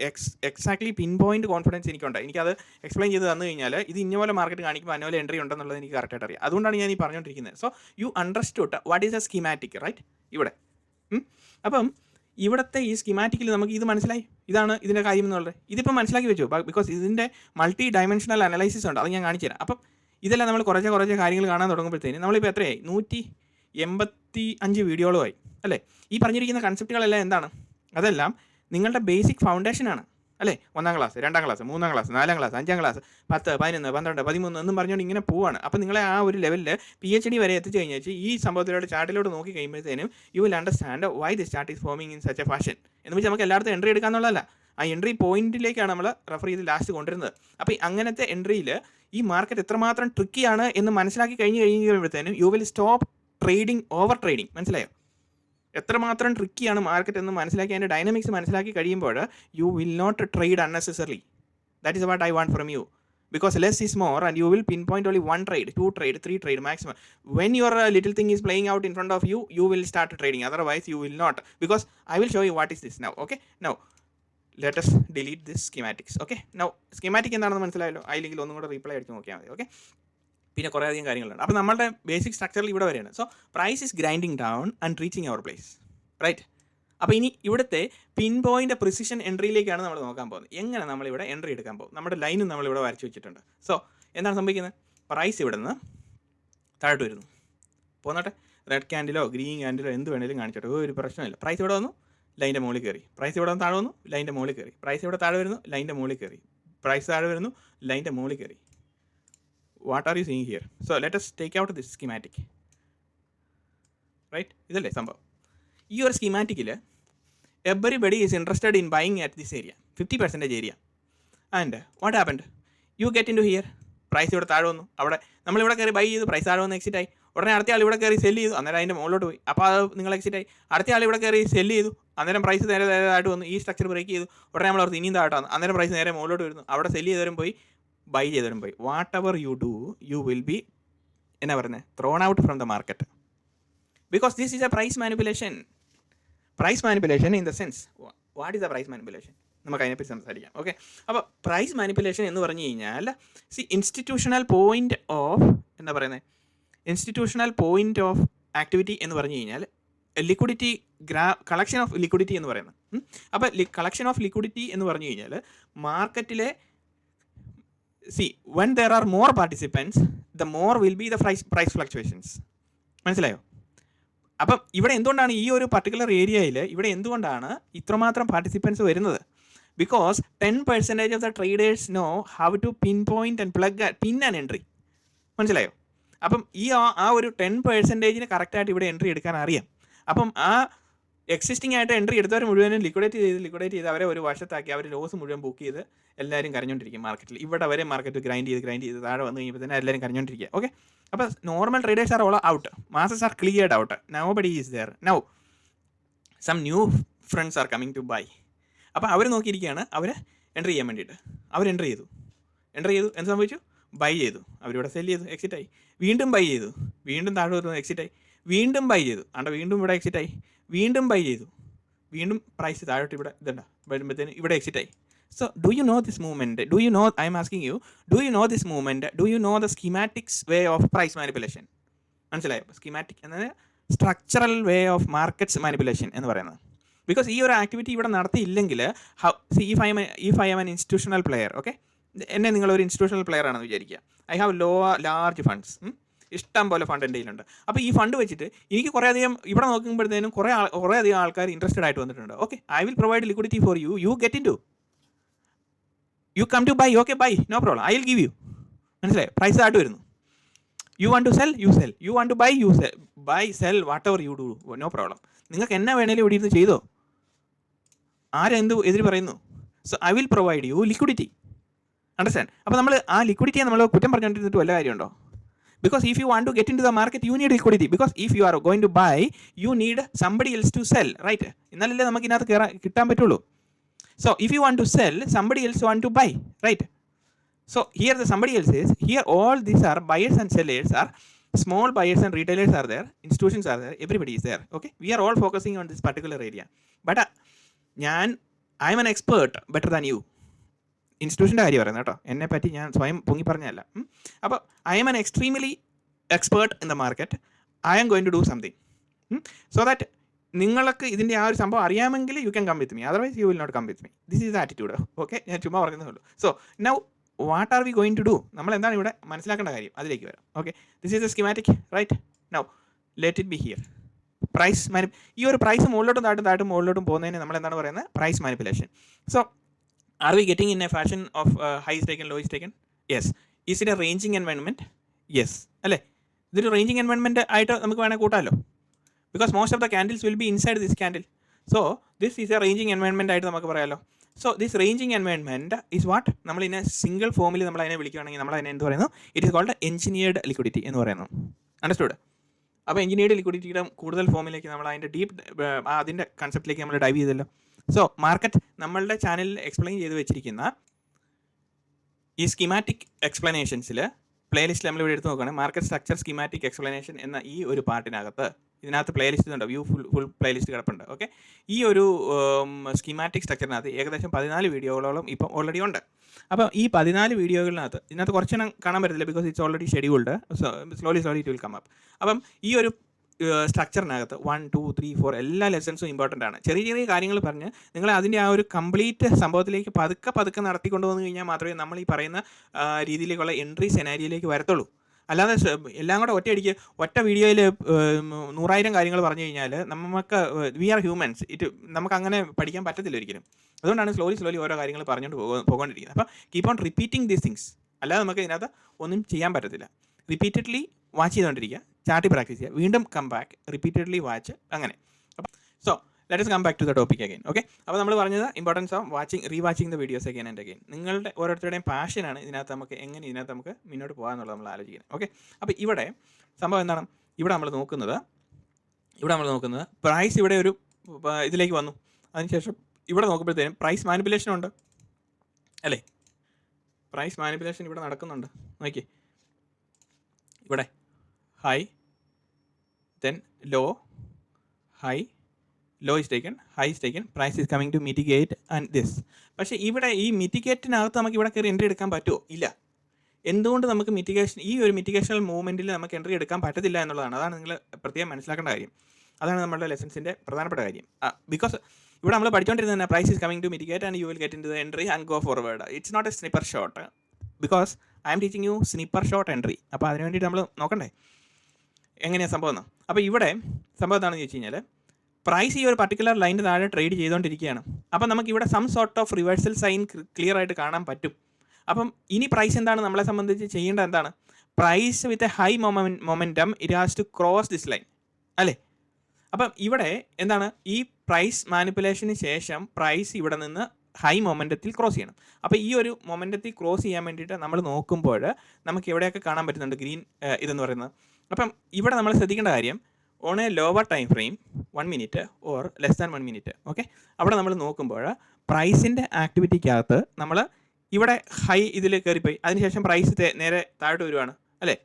എക്സാക്ട്ലി പിൻ പോയിന്റ് കോൺഫിഡൻസ് എനിക്കുണ്ട്. എനിക്കത് എക്സ്പ്ലെയിൻ ചെയ്ത് തന്നു കഴിഞ്ഞാൽ ഇത് ഇന്നപോലെ മാർക്കറ്റ് കാണിക്കുമ്പോൾ അന്നപോലെ എൻട്രി ഉണ്ടെന്നുള്ളത് എനിക്ക് കറക്റ്റായിട്ട് അറിയാം. അതുകൊണ്ടാണ് ഞാൻ ഈ പറഞ്ഞുകൊണ്ടിരിക്കുന്നത്. So you understood what is a schematic, right? ഇവിടെ അപ്പം ഇവിടുത്തെ ഈ സ്കീമാറ്റിക്കിൽ നമുക്ക് ഇത് മനസ്സിലായി, ഇതാണ് ഇതിൻ്റെ കാര്യം എന്നുള്ളത്. ഇതിപ്പോൾ മനസ്സിലാക്കി വെച്ചു. ബിക്കോസ് ഇതിൻ്റെ മൾട്ടി ഡയമെൻഷണൽ അനലൈസിസ് ഉണ്ട്, അത് ഞാൻ കാണിച്ചു തരാം. അപ്പം ഇതെല്ലാം നമ്മൾ കുറച്ച് കാര്യങ്ങൾ കാണാൻ തുടങ്ങുമ്പോഴത്തേന് നമ്മളിപ്പോൾ എത്രയായി? 185 വീഡിയോകളുമായി അല്ലേ? ഈ പറഞ്ഞിരിക്കുന്ന കൺസെപ്റ്റുകളെല്ലാം എന്താണ്? അതെല്ലാം നിങ്ങളുടെ ബേസിക് ഫൗണ്ടേഷനാണ് അല്ലേ? 1ാം class, 2ാം class, 3ാം class, 4ാം class, 5ാം class, 10, 11, 12, 13 എന്നും പറഞ്ഞുകൊണ്ട് ഇങ്ങനെ പോവാണ്. അപ്പോൾ നിങ്ങളെ ആ ഒരു ലെവലിൽ PhD വരെ എത്തിച്ചു കഴിഞ്ഞാൽ ഈ സംഭവത്തിലോട്ട് ചാർട്ടിലോട്ട് നോക്കി കഴിയുമ്പോഴത്തേനും you will understand why this chart is forming in such a fashion. എന്ന് വെച്ചാൽ നമുക്ക് എല്ലായിടത്തും എൻട്രി എടുക്കാന്നുള്ളതല്ല, ആ എൻട്രി പോയിന്റിലേക്കാണ് നമ്മൾ റെഫർ ചെയ്ത് ലാസ്റ്റ് കൊണ്ടുവരുന്നത്. അപ്പോൾ അങ്ങനത്തെ എൻട്രിയിൽ ഈ മാർക്കറ്റ് എത്രമാത്രം ട്രിക്കിയാണ് എന്ന് മനസ്സിലാക്കി കഴിയുമ്പോഴത്തേനും you will stop trading, over trading. മനസ്സിലായോ? എത്രമാത്രം ട്രിക്കിയാണ് മാർക്കറ്റ് എന്ന് മനസ്സിലാക്കി അതിൻ്റെ ഡൈനാമിക്സ് മനസ്സിലാക്കി കഴിയുമ്പോൾ you will not trade unnecessary. That is what I want from you. because less is more and you will pinpoint only 1 trade, 2 trade, 3 trade maximum. When your little thing is playing out in front of you, you will start trading, otherwise you will not, because I will show you what is this now. Okay, now let us delete this schematics. Okay, now schematic എന്താണെന്ന് മനസ്സിലായല്ലോ, അല്ലെങ്കിൽ ഒന്നും കൂടെ reply അടിച്ച് നോക്കിയാൽ മതി. Okay, പിന്നെ കുറേ അധികം കാര്യങ്ങളുണ്ട്. അപ്പോൾ നമ്മുടെ ബേസിക് സ്ട്രക്ചറിൽ ഇവിടെ വരെയാണ്. So price is grinding down and reaching our place, right. അപ്പോൾ ഇനി ഇവിടുത്തെ പിൻ പോയിൻ്റ് പ്രിസിഷൻ എൻട്രിയിലേക്കാണ് നമ്മൾ നോക്കാൻ പോകുന്നത്. എങ്ങനെ നമ്മളിവിടെ എൻട്രി എടുക്കാൻ പോകും. നമ്മുടെ ലൈനും നമ്മളിവിടെ വരച്ച് വെച്ചിട്ടുണ്ട്. സോ എന്താണ് സംഭവിക്കുന്നത്, പ്രൈസ് ഇവിടെ നിന്ന് താഴോട്ട് വരുന്നു, പോന്നോട്ടെ, റെഡ് ക്യാൻഡിലോ ഗ്രീൻ ക്യാൻഡിലോ എന്ത് വേണേലും കാണിച്ചോട്ടെ, ഒരു പ്രശ്നമില്ല. പ്രൈസ് ഇവിടെ വന്നു, ലൈൻ്റെ മുകളിൽ കയറി. പ്രൈസ് ഇവിടെ താഴെ വന്നു, ലൈൻ്റെ മുകളിൽ കയറി. പ്രൈസ് ഇവിടെ താഴെ വരുന്നു, ലൈൻ്റെ മുകളിൽ കയറി. പ്രൈസ് താഴെ വരുന്നു, ലൈൻ്റെ മുകളിൽ കയറി. What are you seeing here? So let us take out this schematic, right. ഇതല്ലേ സംഭവം. ഈ ഒരു സ്കീമാറ്റിക്കിൽ everybody is interested in buying at this area, 50% area, and what happened, you get into here, price ഇവിടെ താഴെ വന്നു, അവിടെ നമ്മളിവിടെ കയറി ബൈ ചെയ്തു, പ്രൈസ് താഴെ വന്ന് എക്സിറ്റ് ആയി. ഉടനെ അടുത്ത ആൾ ഇവിടെ കയറി സെല്ല് ചെയ്തു, അന്നേരം അതിൻ്റെ മുകളിലോട്ട് പോയി, അപ്പോൾ അത് നിങ്ങൾ എക്സിറ്റ് ആയി. അടുത്ത ആൾ ഇവിടെ കയറി സെല്ല് ചെയ്തു, അന്നേരം പ്രൈസ് നേരെ താഴോട്ട് വന്നു, ഈ സ്ട്രക്ചർ ബ്രേക്ക് ചെയ്തു. ഉടനെ നമ്മൾ ഓർത്ത് ഇനിയും താഴോട്ട് വന്നു, അന്നേരം പ്രൈസ് നേരെ മുകളിലോട്ട് വരുന്നു, അവിടെ സെല്ല് ചെയ്തവരും പോയി, ബൈ ചെയ്തവരും പോയി. Whatever you do, you will be എന്നാ പറയുന്നത്, thrown out from the market, because this is a price manipulation. Price manipulation in the sense, what is the price manipulation, നമുക്ക് അതിനെപ്പറ്റി സംസാരിക്കാം. ഓക്കെ, അപ്പോൾ price manipulation എന്ന് പറഞ്ഞു കഴിഞ്ഞാൽ institutional point of എന്താ പറയുന്നത്, ഇൻസ്റ്റിറ്റ്യൂഷണൽ പോയിന്റ് ഓഫ് ആക്ടിവിറ്റി എന്ന് പറഞ്ഞു കഴിഞ്ഞാൽ ലിക്വിഡിറ്റി കളക്ഷൻ ഓഫ് ലിക്വിഡിറ്റി എന്ന് പറയുന്നത്. അപ്പോൾ കളക്ഷൻ ഓഫ് ലിക്വിഡിറ്റി എന്ന് പറഞ്ഞു കഴിഞ്ഞാൽ മാർക്കറ്റിലെ when there are more participants the more will be the price fluctuations. മനസ്സിലായോ? അപ്പം ഇവിടെ എന്തുകൊണ്ടാണ് ഈ ഒരു പർട്ടിക്കുലർ ഏരിയയിൽ ഇവിടെ എന്തുകൊണ്ടാണ് ഇത്രമാത്രം പാർട്ടിസിപ്പൻസ് വരുന്നത്? Because 10% of the traders know how to pin point and plug pin and entry. മനസ്സിലായോ? അപ്പം ഈ ആ ഒരു 10% കറക്റ്റായിട്ട് ഇവിടെ എൻട്രി എടുക്കാൻ അറിയാം. അപ്പം ആ എക്സിസ്റ്റിംഗ് ആയിട്ട് എൻട്രി എടുത്തവർ മുഴുവനും ലിക്വിഡേറ്റ് ചെയ്ത് അവരെ ഒരു വശത്താക്കി അവർ ലോസ് മുഴുവൻ ബുക്ക് ചെയ്ത് എല്ലാവരും കരഞ്ഞുകൊണ്ടിരിക്കും മാർക്കറ്റിൽ. ഇവിടെ വരെ മാർക്കറ്റ് ഗ്രൈൻഡ് ചെയ്ത് താഴെ വന്നു കഴിയുമ്പോൾ തന്നെ എല്ലാവരും കരഞ്ഞുകൊണ്ടിരിക്കുക. ഓക്കെ, അപ്പോൾ normal traders are all out, masses are cleared out, nobody is there now, some new friends are coming to buy. അപ്പോൾ അവർ നോക്കിയിരിക്കുകയാണ് അവർ എൻട്രി ചെയ്യാൻ വേണ്ടിയിട്ട്. അവർ എൻട്രി ചെയ്തു, എന്ത് സംഭവിച്ചു? ബൈ ചെയ്തു, അവരിവിടെ സെല്ല് ചെയ്തു, എക്സിറ്റായി. വീണ്ടും ബൈ ചെയ്തു, വീണ്ടും താഴെ വരുന്നു, എക്സിറ്റായി. വീണ്ടും ബൈ ചെയ്തു, വീണ്ടും ഇവിടെ എക്സിറ്റായി. വീണ്ടും ബൈ ചെയ്തു, വീണ്ടും പ്രൈസ് താഴോട്ട് ഇവിടെ ഇതുണ്ട വരുമ്പോഴത്തേന് ഇവിടെ എക്സിറ്റായി. So, do you know this movement? Do you know, I am asking you, do you know this movement? Do you know the schematics way of price manipulation? മനസ്സിലായോ? സ്കീമാറ്റിക് എന്നത് structural way of markets manipulation എന്ന് പറയുന്നത്. Because ഈ ഒരു activity ഇവിടെ നടത്തിയില്ലെങ്കിൽ if I'm an institutional player, okay, എന്നെ നിങ്ങളൊരു ഇൻസ്റ്റിറ്റ്യൂഷണൽ പ്ലെയർ ആണെന്ന് വിചാരിക്കുക. ഐ ഹാവ് ലാർജ് ഫണ്ട്സ്, ഇഷ്ടം പോലെ ഫണ്ട് എൻ്റെ കയ്യിലുണ്ട്. അപ്പോൾ ഈ ഫണ്ട് വെച്ചിട്ട് എനിക്ക് കുറേ അധികം ഇവിടെ നോക്കുമ്പോഴത്തേനും കുറേ അധികം ആൾക്കാർ ഇൻട്രസ്റ്റഡ് ആയിട്ട് വന്നിട്ടുണ്ട്. Okay, I will provide liquidity for you, you get in to, you come to buy, okay buy, no problem, I will give you. മനസ്സിലായി? പ്രൈസ് ആയിട്ട് വരുന്നു. You want to sell, you sell. You want to buy, you sell. Buy, sell, whatever you do, no problem. നിങ്ങൾക്ക് എന്നാ വേണേലും ഇവിടെ ഇരുന്ന് ചെയ്തോ, ആരെന്ത് എതിര് പറയുന്നു. So I will provide you liquidity. Understand? അപ്പോൾ നമ്മൾ ആ ലിക്വിഡിറ്റിയെ നമ്മൾ കുറ്റം പറഞ്ഞുകൊണ്ടിരുന്നിട്ട് വല്ല കാര്യമുണ്ടോ? Because if you want to get into the market, you need liquidity. Because if you are going to buy, you need somebody else to sell, right? എന്നാലല്ലേ നമുക്ക് ഇതിനകത്ത് കിട്ടാൻ പറ്റുള്ളൂ. So if you want to sell, somebody else want to buy, right? So here the somebody else is, here all these are buyers and sellers are, small buyers and retailers are there, institutions are there, everybody is there, okay? We are all focusing on this particular area. But I am an expert better than you. ഇൻസ്റ്റിറ്റ്യൂഷൻ്റെ കാര്യം പറയുന്നത് കേട്ടോ, എന്നെ പറ്റി ഞാൻ സ്വയം പൊങ്ങി പറഞ്ഞതല്ല. അപ്പോൾ I'm an extremely expert in the market, I am going to do something so that നിങ്ങൾക്ക് ഇതിൻ്റെ ആ ഒരു സംഭവം അറിയാമെങ്കിൽ you can come with me, otherwise you will not come with me. This is the attitude. Okay, ഞാൻ ചുമ്മാ പറയുന്നേ ഉള്ളൂ. So now what are we going to do, നമ്മൾ എന്താണ് ഇവിടെ മനസ്സിലാക്കേണ്ട കാര്യം, അതിലേക്ക് വരാം. Okay, this is the schematic, right? Now let it be here. Price ഈ ഒരു പ്രൈസ് മുകളിലോട്ടും മുകളിലോട്ടും പോകുന്നതിന് നമ്മൾ എന്താണ് പറയുന്നത്? Price manipulation. So are we getting in a fashion of high is taken, low is taken? Yes. Is it a ranging environment? Yes. അല്ലേ? ഇതൊരു റേഞ്ചിങ് എൻവയൺമെൻറ്റ് ആയിട്ട് നമുക്ക് വേണമെങ്കിൽ കൂട്ടാമല്ലോ. Because most of the candles will be inside this candle. So this is a ranging environment ആയിട്ട് നമുക്ക് പറയാമല്ലോ. So this ranging environment is what നമ്മൾ ഇതിനെ സിംഗിൾ ഫോമിൽ നമ്മൾ അതിനെ വിളിക്കുകയാണെങ്കിൽ നമ്മൾ അതിനെ എന്ത് പറയുന്നു? It is called engineered liquidity എന്ന് പറയുന്നു. അണ്ടർസ്റ്റുഡ്? അപ്പോൾ എഞ്ചിനീയർഡ് ലിക്വിഡിറ്റിയുടെ കൂടുതൽ ഫോമിലേക്ക് നമ്മൾ അതിൻ്റെ അതിൻ്റെ കൺസെപ്റ്റിലേക്ക് നമ്മൾ ഡൈവ് ചെയ്തല്ലോ. സോ മാർക്കറ്റ് നമ്മളുടെ ചാനലിൽ എക്സ്പ്ലെയിൻ ചെയ്ത് വെച്ചിരിക്കുന്ന ഈ സ്കീമാറ്റിക് എക്സ്പ്ലനേഷൻസിൽ പ്ലേലിസ്റ്റ് നമ്മൾ ഇവിടെ എടുത്ത് നോക്കുകയാണെങ്കിൽ മാർക്കറ്റ് സ്ട്രക്ചർ സ്കീമാറ്റിക് എക്സ്പ്ലനേഷൻ എന്ന ഈ ഒരു പാർട്ടിനകത്ത് ഇതിനകത്ത് പ്ലേലിസ്റ്റ് ഉണ്ട്, ഫുൾ പ്ലേലിസ്റ്റ് കിടപ്പുണ്ട്. ഓക്കെ, ഈ ഒരു സ്കീമാറ്റിക് സ്ട്രക്ചറിനകത്ത് ഏകദേശം 14 വീഡിയോകളോളം ഇപ്പം ഓൾറെഡി ഉണ്ട്. അപ്പോൾ ഈ 14 വീഡിയോകളിനകത്ത് ഇതിനകത്ത് കുറച്ചെണ്ണം കാണാൻ പറ്റത്തില്ല, because it's already scheduled, slowly it will come up. അപ്പം ഈ ഒരു സ്ട്രക്ചറിനകത്ത് 1, 2, 3, 4 എല്ലാ ലെസൺസും ഇമ്പോർട്ടൻ്റ് ആണ്. ചെറിയ ചെറിയ കാര്യങ്ങൾ പറഞ്ഞ് നിങ്ങൾ അതിൻ്റെ ആ ഒരു കംപ്ലീറ്റ് സംഭവത്തിലേക്ക് പതുക്കെ നടത്തിക്കൊണ്ട് വന്നു കഴിഞ്ഞാൽ മാത്രമേ നമ്മൾ ഈ പറയുന്ന രീതിയിലേക്കുള്ള എൻട്രി സെനാരിയിലേക്ക് വരത്തുള്ളൂ. അല്ലാതെ എല്ലാം കൂടെ ഒറ്റയടിക്ക് ഒറ്റ വീഡിയോയിൽ 100,000 കാര്യങ്ങൾ പറഞ്ഞു കഴിഞ്ഞാൽ നമുക്ക് വി ആർ ഹ്യൂമൻസ്, നമുക്ക് അങ്ങനെ പഠിക്കാൻ പറ്റത്തില്ല ഒരിക്കലും. അതുകൊണ്ടാണ് സ്ലോലി ഓരോ കാര്യങ്ങൾ പറഞ്ഞുകൊണ്ട് പോകൊണ്ടിരിക്കുന്നത്. അപ്പം keep on repeating these things, അല്ലാതെ നമുക്ക് ഇതിനകത്ത് ഒന്നും ചെയ്യാൻ പറ്റത്തില്ല. റിപ്പീറ്റഡ്ലി വാച്ച് ചെയ്തുകൊണ്ടിരിക്കുക, ചാർട്ട് പ്രാക്ടീസ് ചെയ്യുക, വീണ്ടും കം ബാക്ക്, റിപ്പീറ്റഡ്ലി വാച്ച്, അങ്ങനെ. So let us come back to the topic again. Okay, അപ്പോൾ നമ്മൾ പറഞ്ഞത് importance of rewatching the videos again and again. നിങ്ങളുടെ ഓരോരുത്തരുടെയും പാഷനാണ് ഇതിനകത്ത് നമുക്ക് മുന്നോട്ട് പോകാമെന്നുള്ളത് നമ്മൾ ആലോചിക്കുന്നത്. ഓക്കെ, അപ്പോൾ ഇവിടെ സംഭവം എന്താണ്, ഇവിടെ നമ്മൾ നോക്കുന്നത് പ്രൈസ് ഇവിടെ ഒരു ഇതിലേക്ക് വന്നു. അതിനുശേഷം ഇവിടെ നോക്കുമ്പോഴത്തേനും പ്രൈസ് മാനിപ്പുലേഷൻ ഉണ്ട് അല്ലേ, പ്രൈസ് മാനിപ്പുലേഷൻ ഇവിടെ നടക്കുന്നുണ്ട്. നോക്കി, ഇവിടെ high, then low, high, low is taken, high is taken, price is coming to mitigate and this. പക്ഷേ ഇവിടെ ഈ മിറ്റിഗേറ്റിനകത്ത് നമുക്ക് ഇവിടെ കയറി എൻട്രി എടുക്കാൻ പറ്റുമോ? ഇല്ല. എന്തുകൊണ്ട് നമുക്ക് ഈ ഒരു മിറ്റിഗേഷണൽ മൂവ്മെൻറ്റിൽ നമുക്ക് എൻട്രി എടുക്കാൻ പറ്റത്തില്ല എന്നുള്ളതാണ്. അതാണ് നിങ്ങൾ പ്രത്യേകം മനസ്സിലാക്കേണ്ട കാര്യം. അതാണ് നമ്മുടെ ലെസൺസിൻ്റെ പ്രധാനപ്പെട്ട കാര്യം. ബിക്കോസ് ഇവിടെ നമ്മൾ പഠിച്ചുകൊണ്ടിരുന്നത് തന്നെ price is coming to mitigate and you will get in to the entry and go forward. It's not a sniper shot, because I'm teaching you sniper shot entry. അപ്പോൾ അതിന് വേണ്ടിയിട്ട് നമ്മൾ നോക്കണ്ടേ എങ്ങനെയാണ് സംഭവം എന്ന്. അപ്പോൾ ഇവിടെ സംഭവം എന്താണെന്ന് ചോദിച്ചു കഴിഞ്ഞാൽ പ്രൈസ് ഈ ഒരു പർട്ടിക്കുലർ ലൈനിൻ്റെ താഴെ ട്രേഡ് ചെയ്തുകൊണ്ടിരിക്കുകയാണ്. അപ്പം നമുക്ക് ഇവിടെ some sort of reversal sign clear ആയിട്ട് കാണാൻ പറ്റും. അപ്പം ഇനി പ്രൈസ് എന്താണ് നമ്മളെ സംബന്ധിച്ച് ചെയ്യേണ്ടത് എന്താണ്, price with a high momentum it has to cross this line അല്ലേ. അപ്പം ഇവിടെ എന്താണ്, ഈ പ്രൈസ് മാനിപ്പുലേഷന് ശേഷം പ്രൈസ് ഇവിടെ നിന്ന് ഹൈ മൊമെൻറ്റത്തിൽ ക്രോസ് ചെയ്യണം. അപ്പോൾ ഈ ഒരു മൊമെൻറ്റത്തിൽ ക്രോസ് ചെയ്യാൻ വേണ്ടിയിട്ട് നമ്മൾ നോക്കുമ്പോൾ നമുക്ക് എവിടെയൊക്കെ കാണാൻ പറ്റുന്നുണ്ട് ഗ്രീൻ ഇതെന്ന് പറയുന്നത്. അപ്പം ഇവിടെ നമ്മൾ ശ്രദ്ധിക്കേണ്ട കാര്യം, on A lower time frame 1 minute or less than 1 minute, okay, അവിടെ നമ്മൾ നോക്കുമ്പോൾ പ്രൈസിൻ്റെ ആക്ടിവിറ്റിക്കകത്ത് നമ്മൾ ഇവിടെ ഹൈ ഇതിൽ കയറിപ്പോയി, അതിനുശേഷം പ്രൈസ് നേരെ താഴോട്ട് വരുവാണ് അല്ലേ.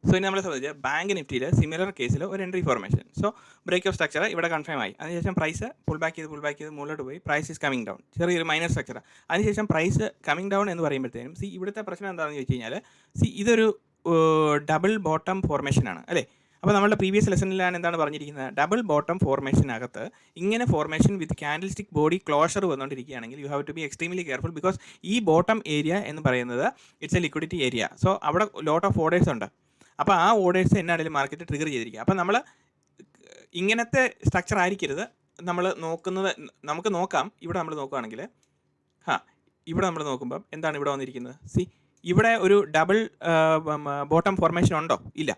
സോ ഇനി നമ്മളെ സംബന്ധിച്ച് ബാങ്ക് നിഫ്റ്റിയിൽ സിമിലർ കേസിൽ ഒരു entry formation. So break of structure ഇവിടെ കൺഫേം ആയി, അതിനുശേഷം പ്രൈസ് പുൾ ബാക്ക് ചെയ്ത് മുകളിലോട്ട് പോയി, പ്രൈസ് ഈസ് കമ്മിങ് ഡൗൺ, ചെറിയൊരു മൈനർ സ്ട്രക്ചർ. അതിനുശേഷം പ്രൈസ് കമ്മിങ് ഡൗൺ എന്ന് പറയുമ്പോഴത്തേനും ഇവിടുത്തെ പ്രശ്നം എന്താണെന്ന് ചോദിച്ചു കഴിഞ്ഞാൽ ഇതൊരു ഡബിൾ ബോട്ടം ഫോർമേഷനാണ് അല്ലേ. അപ്പോൾ നമ്മുടെ പ്രീവിയസ് ലെസണിലാണ് എന്താണ് പറഞ്ഞിരിക്കുന്നത്, ഡബിൾ ബോട്ടം ഫോർമേഷനകത്ത് ഇങ്ങനെ formation with candle stick body closure വന്നുകൊണ്ടിരിക്കുകയാണെങ്കിൽ you have to be extremely careful, because ഈ ബോട്ടം ഏരിയ എന്ന് പറയുന്നത് it's a liquidity area. So അവിടെ ലോട്ട് ഓഫ് ഓർഡേഴ്സ് ഉണ്ട്. അപ്പോൾ ആ ഓർഡേഴ്സ് എന്നാണെങ്കിലും മാർക്കറ്റ് ട്രിഗർ ചെയ്തിരിക്കുക. അപ്പോൾ നമ്മൾ ഇങ്ങനത്തെ സ്ട്രക്ചർ ആയിരിക്കരുത് നമ്മൾ നോക്കുന്നത്. നമുക്ക് നോക്കാം, ഇവിടെ നമ്മൾ നോക്കുകയാണെങ്കിൽ ഇവിടെ നമ്മൾ നോക്കുമ്പം എന്താണ് ഇവിടെ വന്നിരിക്കുന്നത്, ഇവിടെ ഒരു ഡബിൾ ബോട്ടം ഫോർമേഷൻ ഉണ്ടോ? ഇല്ല.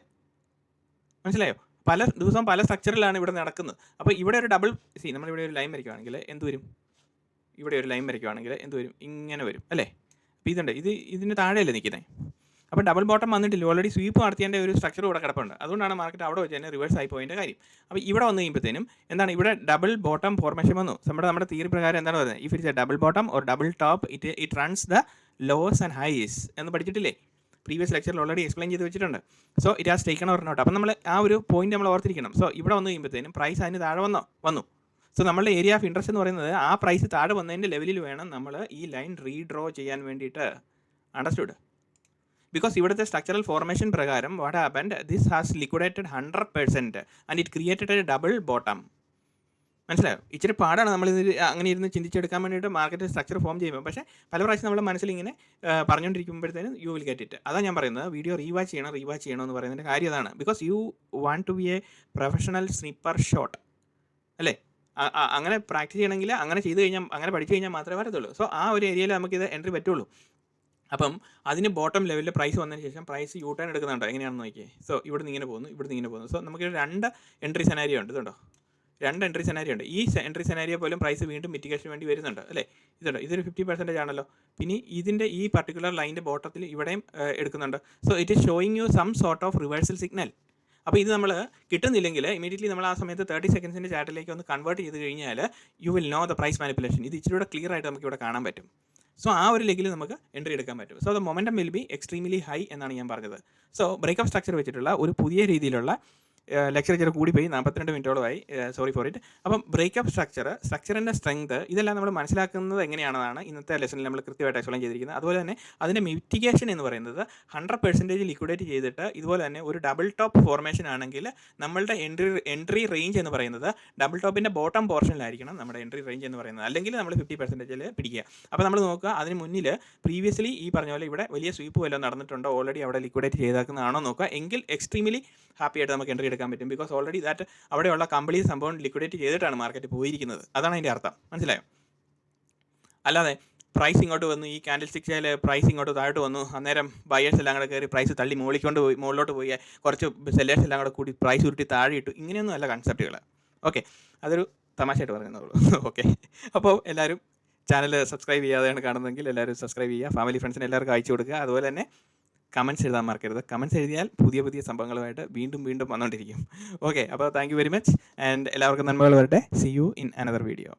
മനസ്സിലായോ? പല ദിവസവും പല സ്ട്രക്ചറിലാണ് ഇവിടെ നടക്കുന്നത്. അപ്പോൾ ഇവിടെ ഒരു ഡബിൾ നമ്മളിവിടെ ഒരു ലൈൻ വരയ്ക്കുകയാണെങ്കിൽ എന്ത് വരും, ഇവിടെ ഒരു ലൈൻ വരയ്ക്കുകയാണെങ്കിൽ എന്ത് വരും, ഇങ്ങനെ വരും അല്ലേ. അപ്പോൾ ഇതുണ്ട്, ഇതിന് താഴെയല്ലേ നിൽക്കുന്നത്. അപ്പോൾ ഡബിൾ ബോട്ടം വന്നിട്ടില്ല, ഓൾറെഡി സ്വീപ്പ് നടത്തിയതിൻ്റെ ഒരു സ്ട്രക്ചർ ഇവിടെ കിടപ്പുണ്ട്. അതുകൊണ്ടാണ് മാർക്കറ്റ് അവിടെ വെച്ച് തന്നെ റിവേഴ്സ് ആയി പോയതിൻ്റെ കാര്യം. അപ്പോൾ ഇവിടെ വന്നു കഴിയുമ്പോഴത്തേനും എന്താണ്, ഇവിടെ ഡബിൾ ബോട്ടം ഫോർമേഷൻ വന്നു. നമ്മുടെ തിയറി പ്രകാരം എന്താണ് പറയുന്നത്, if it's a double bottom or double top it runs the lows and highs എന്ന് പഠിച്ചിട്ടില്ലേ, പ്രീവിയസ് ലെക്ചറിൽ ഓൾറെഡി എക്സ്പ്ലെയിൻ ചെയ്ത് വെച്ചിട്ടുണ്ട്. So it has taken or not. അപ്പോൾ നമ്മൾ ആ ഒരു പോയിന്റ് നമ്മൾ ഓർത്തിരിക്കണം. സോ ഇവിടെ വന്നു കഴിയുമ്പോഴത്തേനും പ്രൈസ് അതിന് താഴെ വന്നു. സോ നമ്മളുടെ ഏരിയ ഓഫ് ഇൻട്രസ്റ്റ് എന്ന് പറയുന്നത് ആ പ്രൈസ് താഴെ വന്നതിൻ്റെ ലെവലിൽ വേണം നമ്മൾ ഈ ലൈൻ റീഡ്രോ ചെയ്യാൻ വേണ്ടിയിട്ട്. അണ്ടർസ്റ്റുഡ്? ബിക്കോസ് ഇവിടുത്തെ സ്ട്രക്ചറൽ ഫോർമേഷൻ പ്രകാരം what happened this has liquidated 100% and it created A double bottom. മനസ്സിലായോ? ഇച്ചിരി പാടാണ് നമ്മളിത് അങ്ങനെ ഇരുന്ന് ചിന്തിച്ചെടുക്കാൻ വേണ്ടിയിട്ട് മാർക്കറ്റ് സ്ട്രക്ചർ ഫോം ചെയ്യുമ്പോൾ. പക്ഷേ പല പ്രാവശ്യം നമ്മുടെ മനസ്സിൽ ഇങ്ങനെ പറഞ്ഞുകൊണ്ടിരിക്കുമ്പോഴത്തേനും യു വിൽ ഗെറ്റ് ഇറ്റ്. അതാണ് ഞാൻ പറയുന്നത്, വീഡിയോ റീവാച്ച് ചെയ്യണം എന്ന് പറയുന്നതിൻ്റെ കാര്യം അതാണ്. Because you want to be a professional sniper shot അല്ലേ? അങ്ങനെ പ്രാക്ടീസ് ചെയ്യണമെങ്കിൽ അങ്ങനെ ചെയ്ത് കഴിഞ്ഞാൽ, അങ്ങനെ പഠിച്ചു കഴിഞ്ഞാൽ മാത്രമേ വരത്തുള്ളൂ. സോ ആ ഒരു ഏരിയയിൽ നമുക്കിത് എൻട്രി പറ്റുള്ളൂ. അപ്പം അതിന് ബോട്ടം ലെവലിൽ പ്രൈസ് വന്നതിന് ശേഷം പ്രൈസ് യൂ ടേൺ എടുക്കുന്നുണ്ടോ എങ്ങനെയാണെന്ന് നോക്കിയേ. സോ ഇവിടുന്ന് ഇങ്ങനെ പോകുന്നു. സോ നമുക്ക് 2 എൻട്രി സെനാരിയോ ഉണ്ട്. ഇതുണ്ടോ, 2 എൻട്രി സെനാരിയോ ഉണ്ട്. ഈ എൻട്രി സെനാരിയോ പോലും പ്രൈസ് വീണ്ടും മിറ്റിഗേഷന് വേണ്ടി വരുന്നുണ്ട് അല്ലേ? ഇതുണ്ടോ, ഇതൊരു 50% ആണല്ലോ. പിന്നെ ഇതിൻ്റെ ഈ പർട്ടിക്കുലർ ലൈൻ്റെ ബോട്ടത്തിൽ ഇവിടെയും എടുക്കുന്നുണ്ട്. So it is showing you some sort of reversal signal. അപ്പോൾ ഇത് നമ്മൾ കിട്ടുന്നില്ലെങ്കിൽ ഇമീഡിയറ്റ്ലി നമ്മൾ ആ സമയത്ത് 30 സെക്കൻഡ്സിൻ്റെ ചാർട്ടിലേക്ക് ഒന്ന് കൺവേർട്ട് ചെയ്ത് കഴിഞ്ഞാൽ you will know the price manipulation. ഇത് ഇച്ചിരി കൂടെ ക്ലിയർ ആയിട്ട് നമുക്ക് ഇവിടെ കാണാൻ പറ്റും. സോ ആ ഒരു ലെഗിൽ നമുക്ക് എൻട്രി എടുക്കാൻ പറ്റും. So the momentum will be extremely high എന്നാണ് ഞാൻ പറഞ്ഞത്. സോ ബ്രേക്കപ്പ് സ്ട്രക്ചർ വെച്ചിട്ടുള്ള ഒരു പുതിയ രീതിയിലുള്ള ലെക്ചർ ഇച്ചിരി കൂടിപ്പോയി, 42 മിനിറ്റോളമായി, സോറി ഫോർ ഇറ്റ്. അപ്പം ബ്രേക്കപ്പ് സ്ട്രക്ചറിൻ്റെ സ്ട്രെങ്ത് ഇതെല്ലാം നമ്മൾ മനസ്സിലാക്കുന്നത് എങ്ങനെയാണെന്നാണ് ഇന്നത്തെ ലെസണിൽ നമ്മൾ കൃത്യമായിട്ട് എക്സ്പ്ലെയിൻ ചെയ്തിരിക്കുന്നത്. അതുപോലെ തന്നെ അതിൻ്റെ മിറ്റിഗേഷൻ എന്ന് പറയുന്നത് 100% ലിക്വിഡേറ്റ് ചെയ്തിട്ട് ഇതുപോലെ തന്നെ ഒരു ഡബിൾ ടോപ്പ് ഫോർമേഷൻ ആണെങ്കിൽ നമ്മളുടെ എൻട്രി റേഞ്ച് എന്ന് പറയുന്നത് ഡബിൾ ടോപ്പിൻ്റെ ബോട്ടം പോർഷനിലായിരിക്കണം നമ്മുടെ എൻട്രി റേഞ്ച് എന്ന് പറയുന്നത്. അല്ലെങ്കിൽ നമ്മൾ 50% പിടിക്കുക. അപ്പോൾ നമ്മൾ നോക്കുക, അതിന് മുന്നിൽ പ്രീവിയസ്ലി ഈ പറഞ്ഞ പോലെ ഇവിടെ വലിയ സ്വീപ്പ് വല്ലതും നടന്നിട്ടുണ്ടോ, ഓൾറെഡി അവിടെ ലിക്വിഡേറ്റ് ചെയ്താക്കുന്നതാണോ നോക്കുക. എങ്കിൽ എക്സ്ട്രീംലി ഹാപ്പി ആയിട്ട് നമുക്ക് എൻട്രി എടുക്കാൻ പറ്റും. ബിക്കോസ് ഓൾറെഡി ദാറ്റ് അവിടെയുള്ള കംപ്ലീറ്റ് സംഭവം ലിക്വിഡേറ്റ് ചെയ്തിട്ടാണ് മാർക്കറ്റ് പോയിരിക്കുന്നത്. അതാണ് അതിൻ്റെ അർത്ഥം. മനസ്സിലായോ? അല്ലാതെ പ്രൈസ് ഇങ്ങോട്ട് വന്നു, ഈ ക്യാൻഡിൽ സ്റ്റിക്സിൽ പ്രൈസ് ഇങ്ങോട്ട് താഴോട്ട് വന്നു, അന്നേരം ബയേഴ്സ് എല്ലാം കൂടെ കയറി പ്രൈസ് തള്ളി മുകളിലോട്ട് പോയി, കുറച്ച് സെല്ലേഴ്സ് എല്ലാം കൂടെ കൂടി പ്രൈസ് ഉരുട്ടി താഴെ ഇട്ടു. ഇങ്ങനെയൊന്നും അല്ല കൺസെപ്റ്റുകൾ. ഓക്കെ, അതൊരു തമാശയായിട്ട് പറയുന്നുള്ളൂ. ഓക്കെ, അപ്പോൾ എല്ലാവരും ചാനൽ സബ്സ്ക്രൈബ് ചെയ്യാതെയാണ് കാണുന്നതെങ്കിൽ എല്ലാവരും സബ്സ്ക്രൈബ് ചെയ്യുക, ഫാമിലി ഫ്രണ്ട്സിന് എല്ലാവർക്കും അയച്ചു കൊടുക്കുക. അതുപോലെ തന്നെ കമൻറ്റ്സ് എഴുതാൻ മറക്കരുത്. കമൻറ്റ്സ് എഴുതിയാൽ പുതിയ സംഭവങ്ങളുമായിട്ട് വീണ്ടും വന്നുകൊണ്ടിരിക്കും. ഓക്കെ, അപ്പോൾ thank you very much and എല്ലാവർക്കും നന്മകൾ വരട്ടെ. C you in another video.